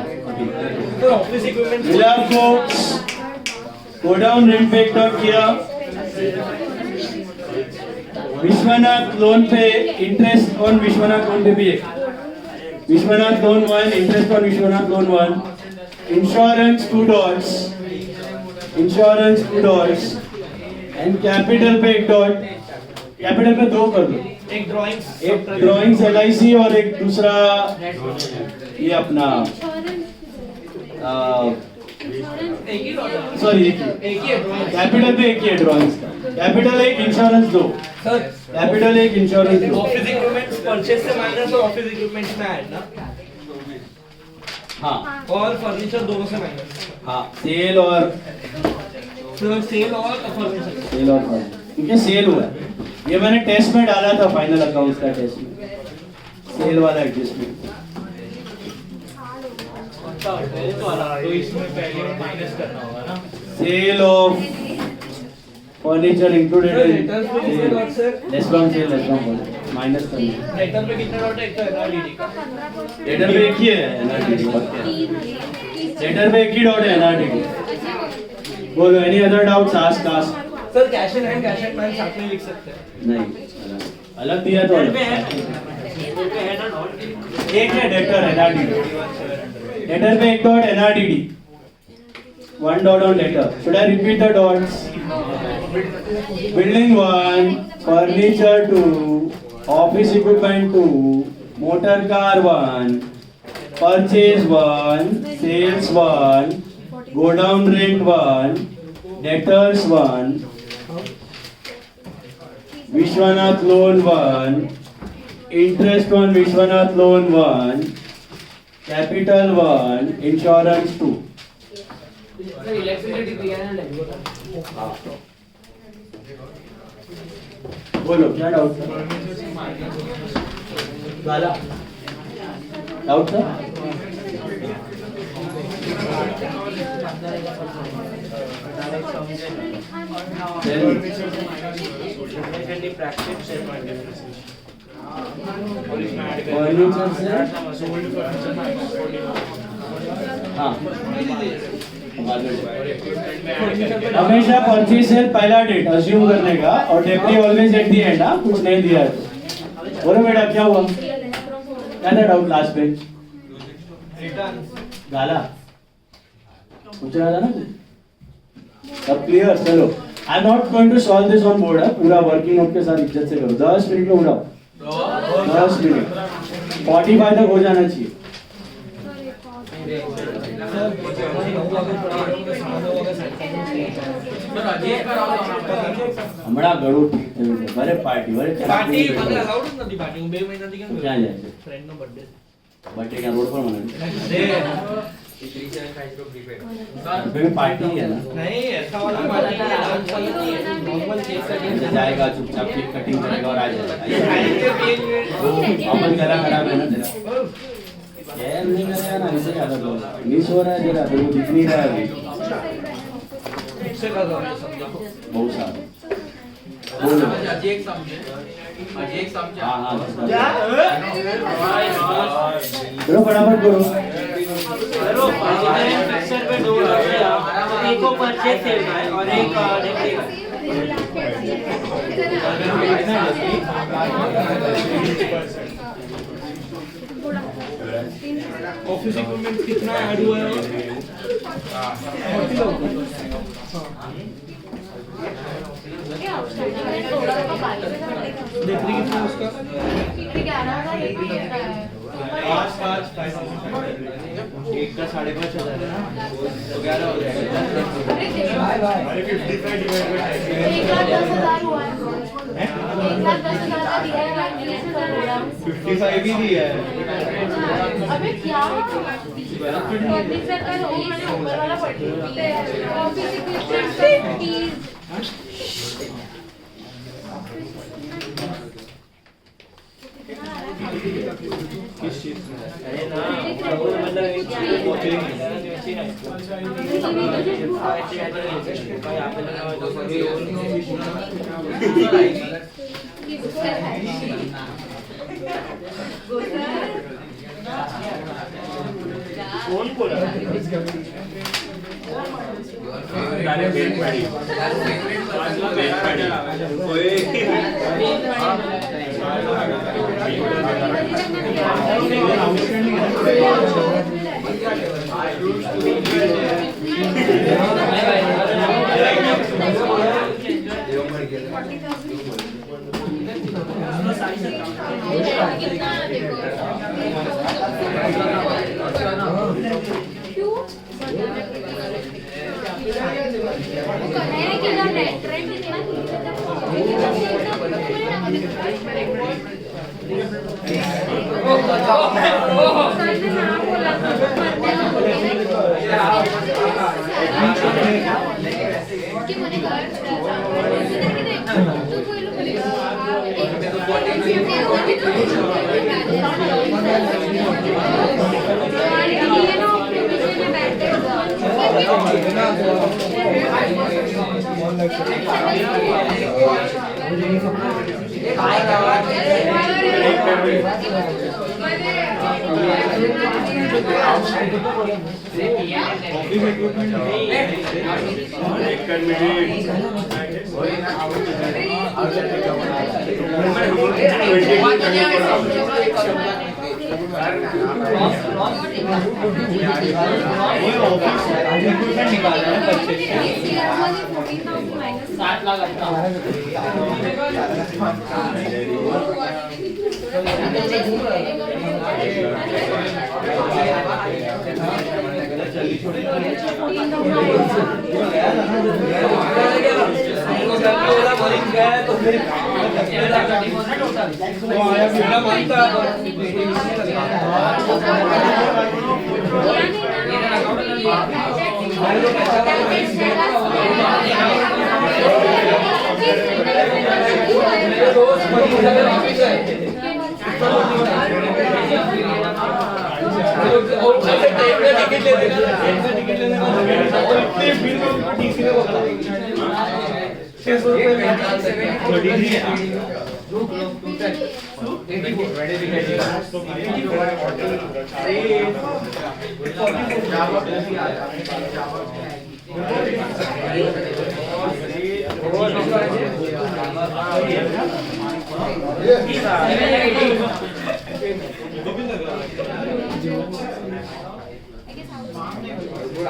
तो ऑफिस इक्विपमेंट मिला आपको, गो डाउन रेंट पे 1 डॉट किया। विश्वनाथ लोन पे इंटरेस्ट ऑन विश्वनाथ लोन पे भी एक, Vishwanath loan 1, interest on Vishwanath loan 1, insurance 2 dots and capital पे 1 डॉट, कैपिटल पे 2 कर दो, एक ड्राइंग्स LIC और एक दूसरा ये अपना एक ही डॉट, सॉरी एक ही है ड्राइंग। कैपिटल पे एक ही है ड्राइंग्स का, capital 1 insurance 2, sir capital 1 insurance 2। Office equipments purchase से माइनस और ऑफिस इक्विपमेंट्स में ऐड ना, हाँ और फर्नीचर दोनों से माइनस, हाँ, सेल और सेल और फर्नीचर, क्योंकि सेल हुआ है, ये मैंने टेस्ट में डाला था फाइनल अकाउंट्स का टेस्ट में, सेल वाला एडजस्टमेंट। तो इसमें पहले माइनस करना होगा ना, sale of furniture included in returns पे कितने dot sir? Less from minus करना। रिटर्न पे कितने डॉट है? एक तो एनआरडीडी का, लेटर पे एक ही है एनआरडीडी, लेटर पे एक ही डॉट है एनआरडीडी। बोलो any other doubts ask ask. Sir cash in hand cash at bank साथ में लिख सकते हैं? नहीं अलग दिया तो अलग एक है डेटर एनआरडीडी, लेटर पे 1 dot NRDD, 1 dot on letter. Should I repeat the dots? Building 1 furniture 2, office equipment 2, motor car 1, purchase 1, sales 1, go down rent 1, debtors 1, Vishwanath loan 1, interest on Vishwanath loan 1, capital 1, insurance 2. Electricity दिया है ना, बोलो क्या doubt था? गाला doubt था? Furniture से हाँ हमेशा परचेज से पहला डेट अज्यूम करने का और डेप्री ऑलवेज एट दी एंड, कुछ नहीं दिया है। बोलो बेटा क्या हुआ? क्या था डाउट लास्ट पे? गाला पूछ रहा था ना तू? सब क्लियर? चलो I am not going to solve this on board है, पूरा वर्किंग नोट के साथ इज्जत से करो। 10 मिनट में उड़ाओ, 10 मिनट 45 तक हो जाना चाहिए। હમણાં ગળું ઠીક થયું છે, ભલે પાર્ટી ભલે પાર્ટી મને અલાઉડ જ નથી પાર્ટી હું 2 મહિનાથી કેમ ક્યાં જાય છે? ફ્રેન્ડ નો બર્થડે બર્થડે ક્યાં રોડ પર મનાવી? अरे फिर पार्टी है ना, नहीं ऐसा वाला पार्टी नॉर्मल केक कटिंग जाएगा चुपचाप केक कटिंग करेगा और आ जाएगा। अपन गला खराब है ना तेरा, यार नहीं करेगा ना, ऐसे ज्यादा तो मिस हो रहा है तेरा, तो वो दिख नहीं रहा है अभी से कर दो समझो बहुत सारा बोलो। अजय एक समझे हाँ हाँ चलो फटाफट करो। चलो मिक्सर पे दो एक को परचेज सेव है और एक ऑफिस इक्विपमेंट कितना ऐड हुआ है? बैटरी कितना उसका? 5 एक का 5,500 है ना, तो 11 हो जाएगा। 55 भी दिया है। अबे क्या सरकार ऊपर वाला किस चीज में? अरे ना मतलब एक चीज अच्छी है यहाँ पे लगा हुआ कौन बोला? डाले बेल पड़ी बेल पड़ी वो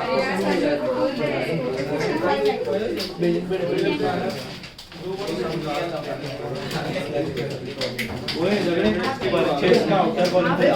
है झगड़े चेस का आउटर बॉल पे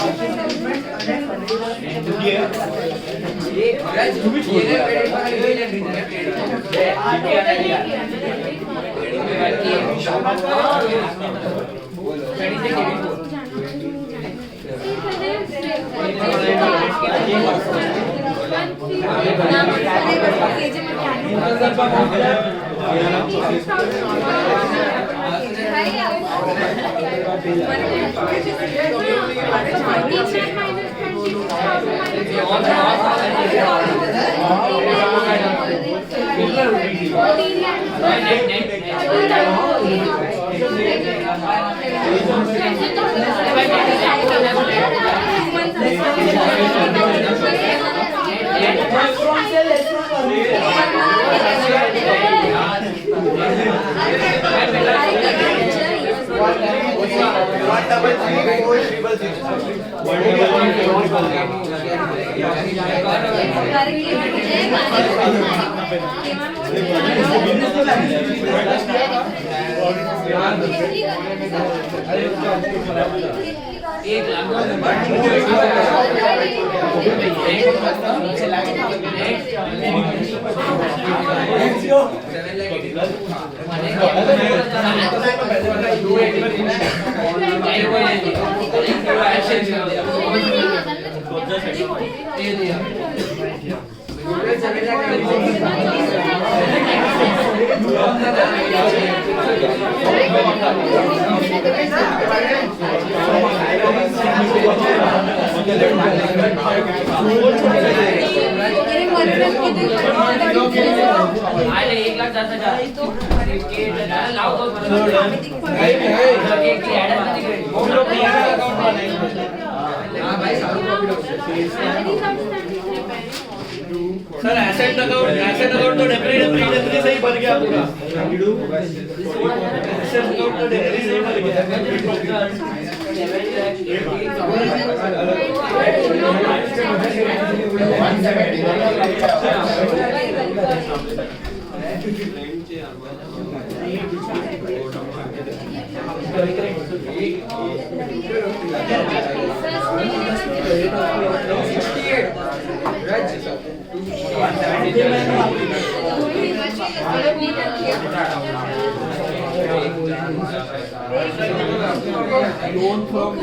सर एसेट अकाउंट तो डेफिनेटली सही बन गया पूरा एसेट अकाउंट तो डेफिनेटली सही बन लोन फ्रॉम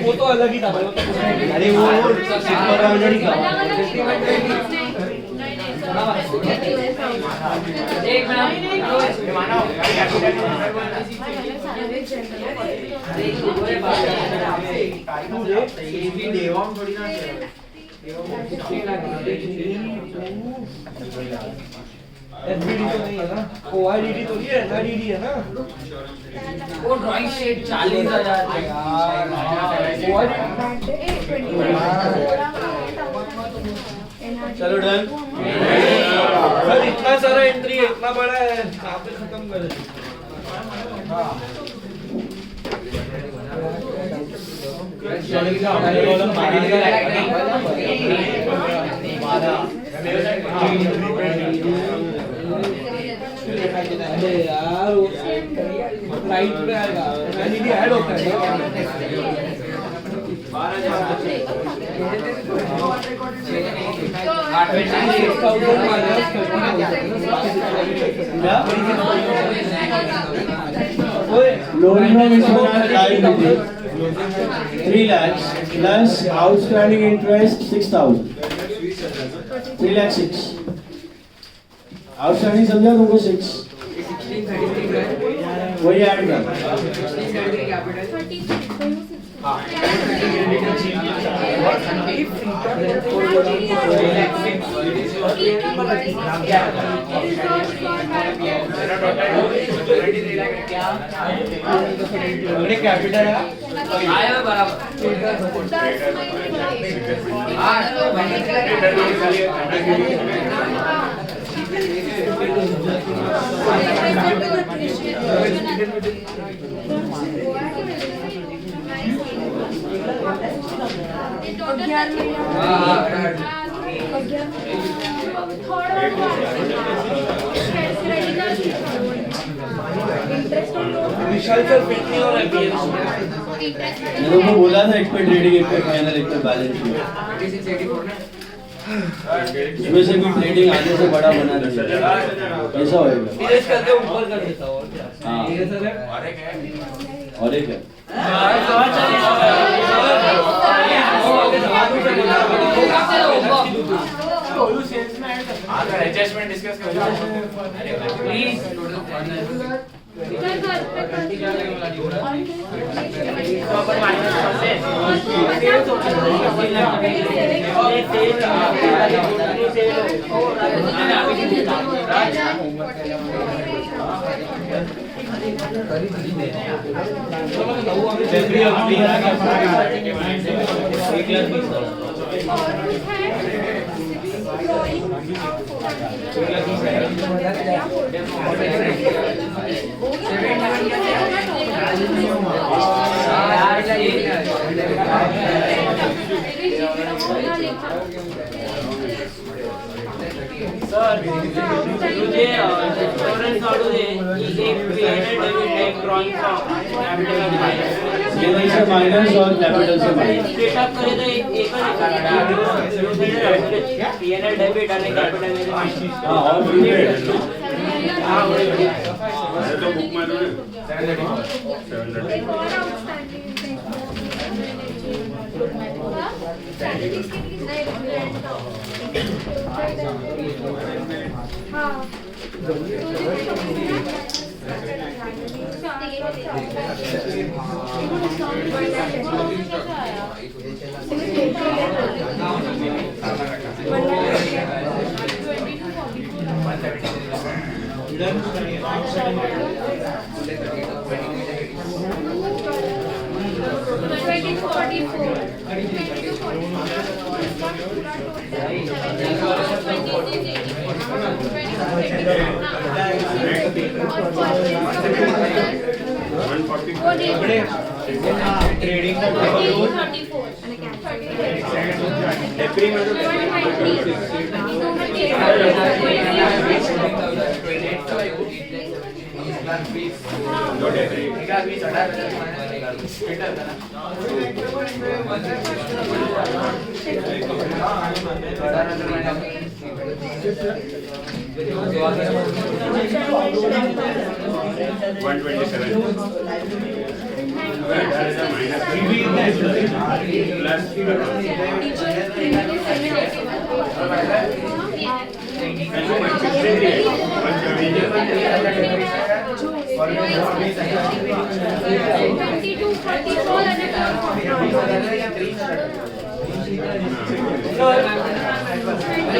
वो तो अलग ही था भाई, वो तो अरे वो सुपरवाइजर ही था। एक एसबीडी तो नहीं है ना, ओआईडीडी तो नहीं है, एनआईडीडी है ना। वो ड्राइंग शीट 40,000 चलो डन। सर इतना सारा एंट्री है, इतना बड़ा है, कहाँ पे खत्म कर दे। अरे यार वो राइट पे आएगा, एलईडी ऐड होता है। लोन में 3 lakhs plus outstanding interest 6,000. 3 lakh 6. Outstanding समझा तुमको 6. वही ऐड कर. कैपिटल है आया बराबर विशाल सर फिट नहीं हो रहा है। मैंने उनको बोला था एक पे ट्रेडिंग, एक पे फाइनल, एक पे बैलेंस शीट। इसमें से भी ट्रेडिंग आगे से बड़ा बना दीजिए, ऐसा होएगा। इरेज करके ऊपर कर देता हूँ और क्या। हाँ। ये सर है और एक है एडजस्टमेंट डिस्कस सर तुझे रेस्टोरेंट काढू दे इथे created debit drawing from level से माइनस और कैपिटल से माइनस। सेटअप करे तो एक पीएनएल डेबिट आणि कॅपिटल मध्ये हाँ और प्रीपेड। हां तो बुक में दो 20 to 44. ट्रेडिंग का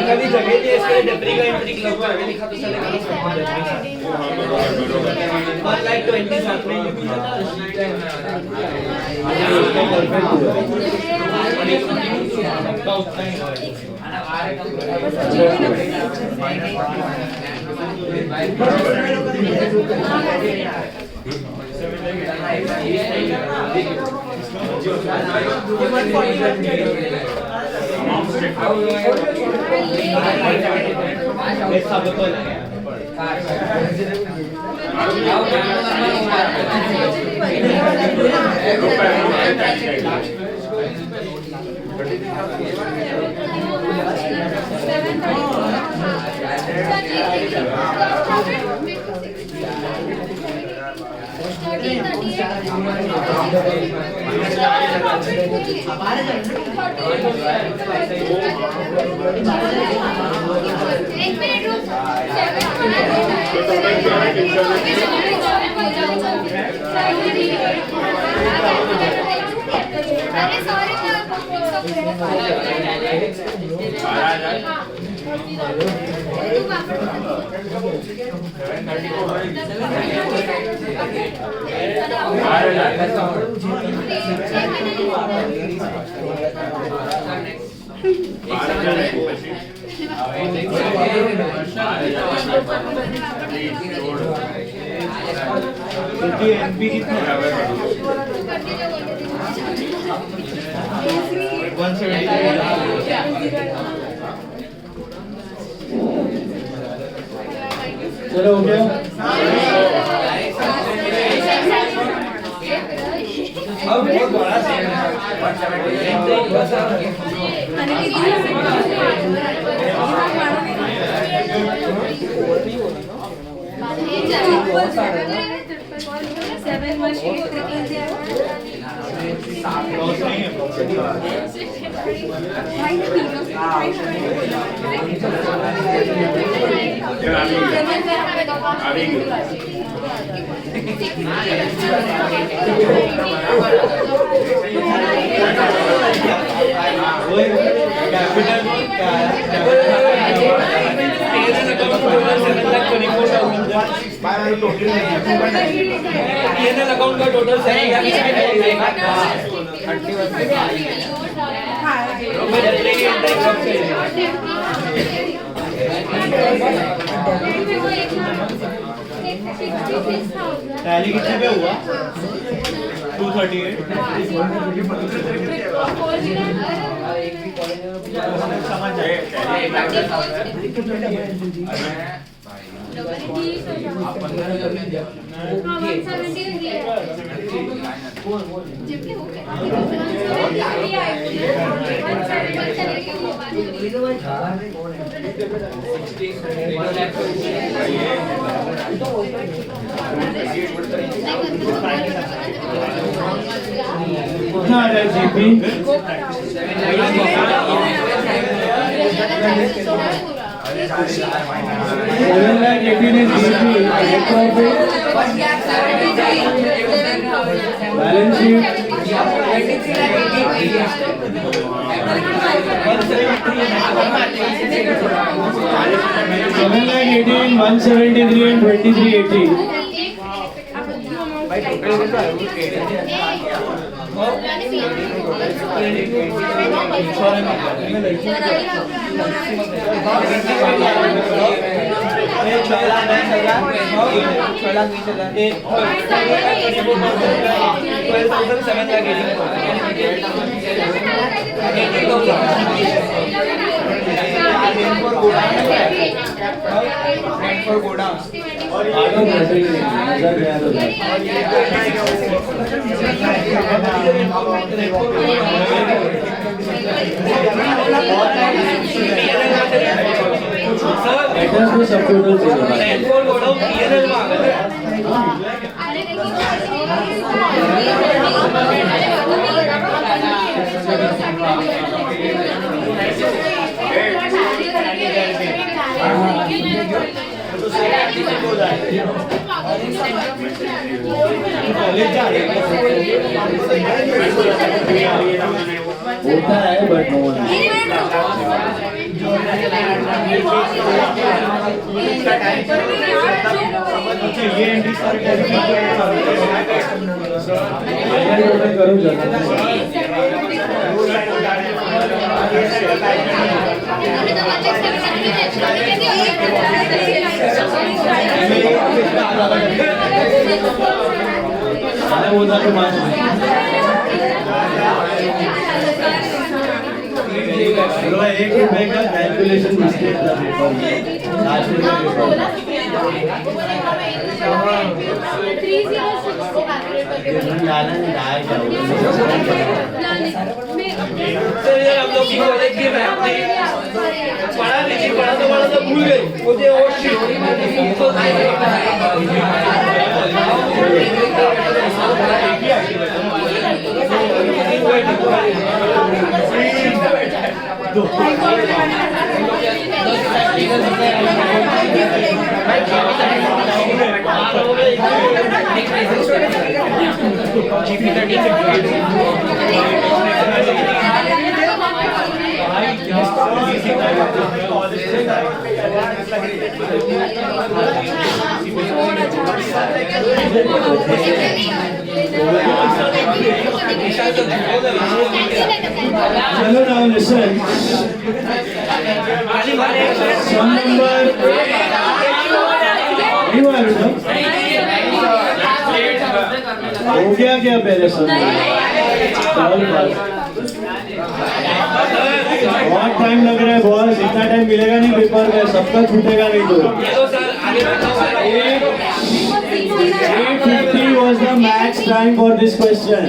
कभी जगह थी इसके डेप्री का एंट्री क्लब में आगे लिखा तो चलेगा और लाइक 20 साथ में चलो हो गया अब बहुत बड़ा सेल है अकाउंट का टोटल टैली कितने पे हुआ 238 समझ जाए balance sheet 7,18,173 and 2380. By total address में सब टोटल होता है बट नो ये एंट्री सारी करो एक रुपए का कैलकुलेशन मिस्टेक था पेपर में हम लोग की कॉलेज की मैम थी पढ़ा नहीं पढ़ा तो भूल गई मुझे और Hello, now listen. Some number. हो गया क्या पहले सब? बहुत टाइम लग रहा है बॉस, इतना टाइम मिलेगा नहीं पेपर का, सबका छूटेगा नहीं तो। 8:50 was the max time for this question.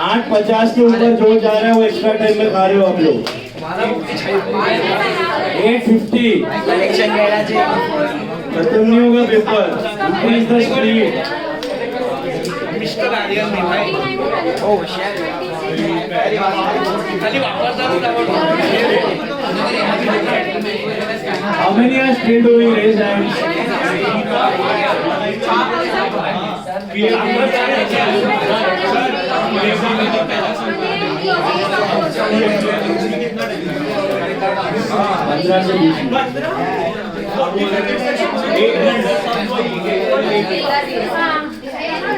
8:50 के ऊपर जो जा रहा है वो एक्स्ट्रा टाइम में खा रहे हो आप लोग। 8:50 खत्म नहीं होगा paper. Increase the speed. Oh shit. How many are still doing raise hands?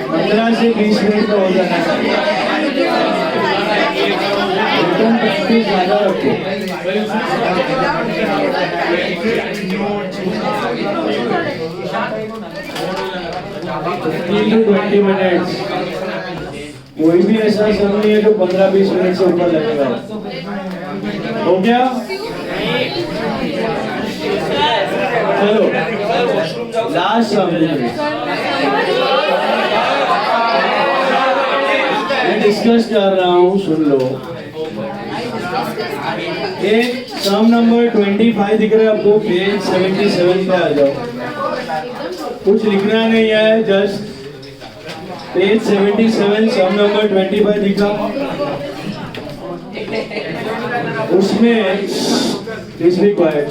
पंद्रह से 20 मिनट का हो जाना चाहिए। ज्यादा रखो। 15 to 20 मिनट्स। कोई भी ऐसा सब नहीं है जो 15-20 मिनट से ऊपर लगेगा। हो गया? चलो लास्ट मैं डिस्कस कर रहा हूँ, सुन लो। एक सम नंबर 25 दिख रहा है आपको, पेज 77 पे आ जाओ। कुछ लिखना नहीं है, जस्ट पेज 77 सम नंबर 25 दिखा, उसमें please be quiet.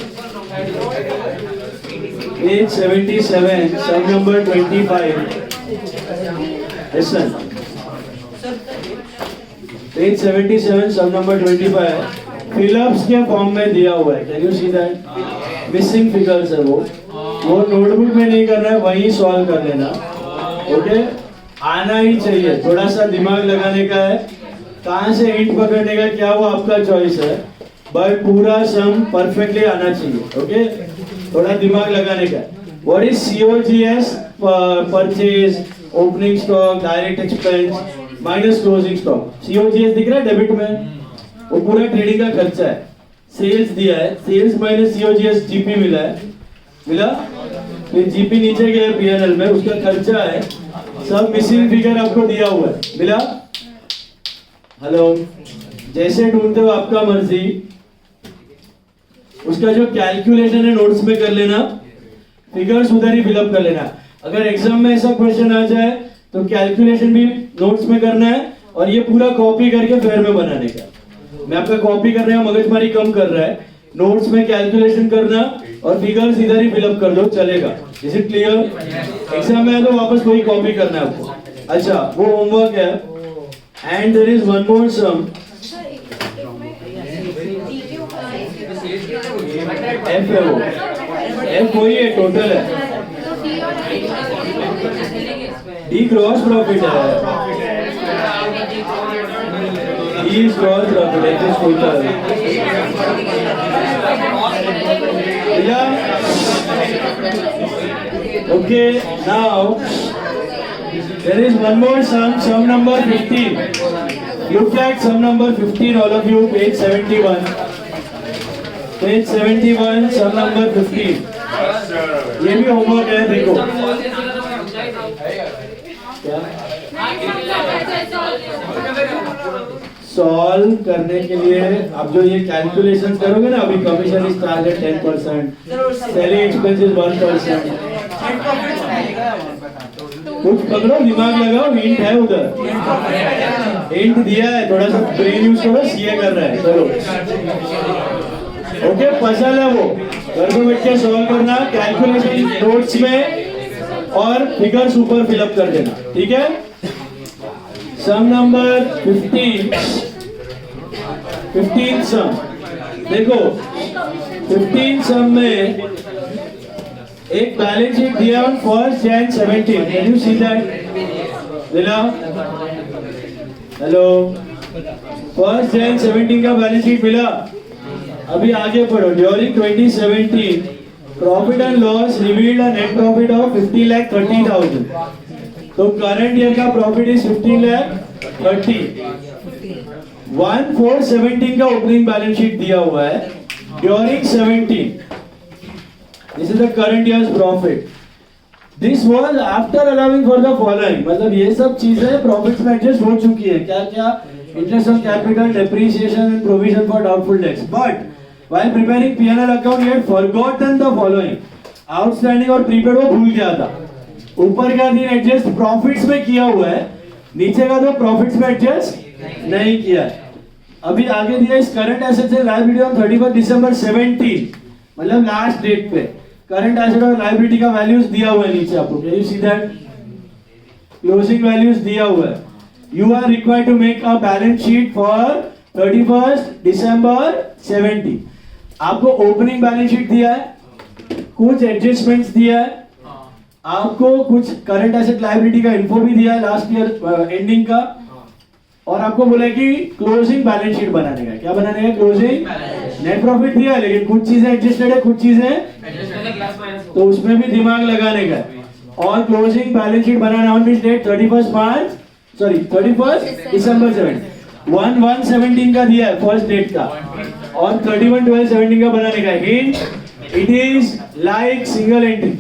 Page 77 sum number 25 listen. Page 77 sum number 25 fill ups के फॉर्म में दिया हुआ है। Can you see that? Missing figures है वो नोटबुक में नहीं करना है, वहीं सॉल्व कर लेना। ओके, आना ही चाहिए, थोड़ा सा दिमाग लगाने का है। कहाँ से हिंट पकड़ने का क्या वो आपका चॉइस है, बट पूरा सम परफेक्टली आना चाहिए। ओके, थोड़ा दिमाग लगाने का। What is COGS? Purchase, opening stock, direct expense minus closing stock. COGS दिख रहा है डेबिट में, वो पूरा ट्रेडिंग का खर्चा है। सेल्स दिया है, सेल्स माइनस COGS GP मिला है, मिला, फिर GP नीचे गया P&L में, उसका खर्चा है, सब मिसिंग फिगर आपको दिया हुआ है, मिला। हेलो, जैसे ढूंढते हो आपका मर्जी, उसका जो कैलकुलेशन है नोट्स में कर लेना, फिगर्स उधर ही फिलअप कर लेना। अगर एग्जाम में ऐसा क्वेश्चन आ जाए तो कैलकुलेशन भी नोट्स में करना है और ये पूरा कॉपी करके फेयर में बनाने का। मैं आपका कॉपी कर रहा हूं, मगजमारी कम कर रहा है, नोट्स में कैलकुलेशन करना और फिगर्स इधर ही फिलअप कर दो, चलेगा। Is it clear? एग्जाम में तो वापस वही कॉपी करना है आपको। अच्छा, वो होमवर्क है। And there is one more sum, F है वो, एफ वही है, टोटल है। डी ग्रॉस प्रॉफिट है, डी इज ग्रॉस प्रॉफिट है, this total. Okay, now there is one more sum number 15. Look at sum number 15, all of you, page 71. Page 71, sum number 15. ये भी homework है, देखो। क्या? सॉल्व करने के लिए आप जो ये कैलकुलेशन करोगे ना, अभी commission is charge 10%, selling expenses 1%, कुछ पकड़ो, दिमाग लगाओ, हिंट है उधर, हिंट दिया है, थोड़ा सा ब्रेन यूज करो, सीए कर रहा है, चलो। ओके, पजल है वो, घर पे बैठ के सॉल्व करना, कैलकुलेशन नोट्स में और फिगर्स ऊपर फिलअप कर देना, ठीक है। सम नंबर 15 सम, देखो 15 सम में एक बैलेंस शीट दिया on 1 Jan 17, can you see that? दिला, हेलो, 1 Jan 17 का बैलेंस शीट मिला। अभी आगे पढ़ो। During 2017 profit and loss revealed a net profit of 50,30,000। तो करंट ईयर का प्रॉफिट इज 15,30,000। 1/4/17 का ओपनिंग बैलेंस शीट दिया हुआ है during 17। This is the current years profit. This was after allowing for the following, मतलब ये सब चीजें प्रॉफिट्स में एडजस्ट हो चुकी है। क्या क्या? Interest on capital, depreciation and provision for doubtful dates. But while preparing P&L account he had forgotten the following. Outstanding और प्रीपेड वो भूल गया था। ऊपर का दिन एडजस्ट प्रॉफिट्स में किया हुआ है, नीचे का तो प्रॉफिट्स में एडजस्ट नहीं किया है। अभी आगे दिया इस current assets and liability on 31 December 17, मतलब लास्ट डेट पे करंट एसेट और लायबिलिटी का वैल्यूज दिया हुआ है नीचे आपको। Can you see that? Closing values दिया हुआ है। You are required to make a balance sheet for 31 December 17। आपको ओपनिंग बैलेंस शीट दिया है, कुछ एडजस्टमेंट्स दिया है, आपको कुछ करंट एसेट लायबिलिटी का इन्फो भी दिया है लास्ट ईयर एंडिंग का, और आपको बोला है कि क्लोजिंग बैलेंस शीट बनाने का। क्या बनाने का? क्लोजिंग। नेट प्रॉफिट दिया है, लेकिन कुछ चीजें एडजस्टेड है, कुछ चीजें तो उसमें भी दिमाग लगाने का। और क्लोजिंग बैलेंस शीट बनाना ऑन विच डेट? 31 December 17। 1/1/17 का दिया है फर्स्ट डेट का, और 31/12/17 का बनाने का। Hint, it is like single entry.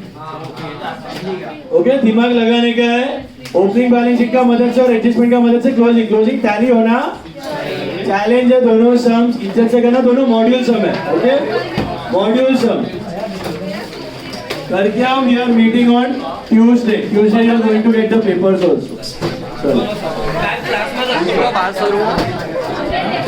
Okay, दिमाग लगाने का है। ओपनिंग बैलेंस शीट का मदद से और एडजस्टमेंट का मदद से क्लोजिंग टैली होना चैलेंज है। दोनों सम्स इज्जत से करना, दोनों मॉड्यूल सम है। ओके, मॉड्यूल सम करके हम we are meeting on Tuesday you are going to get the papers also. चलो, क्लास में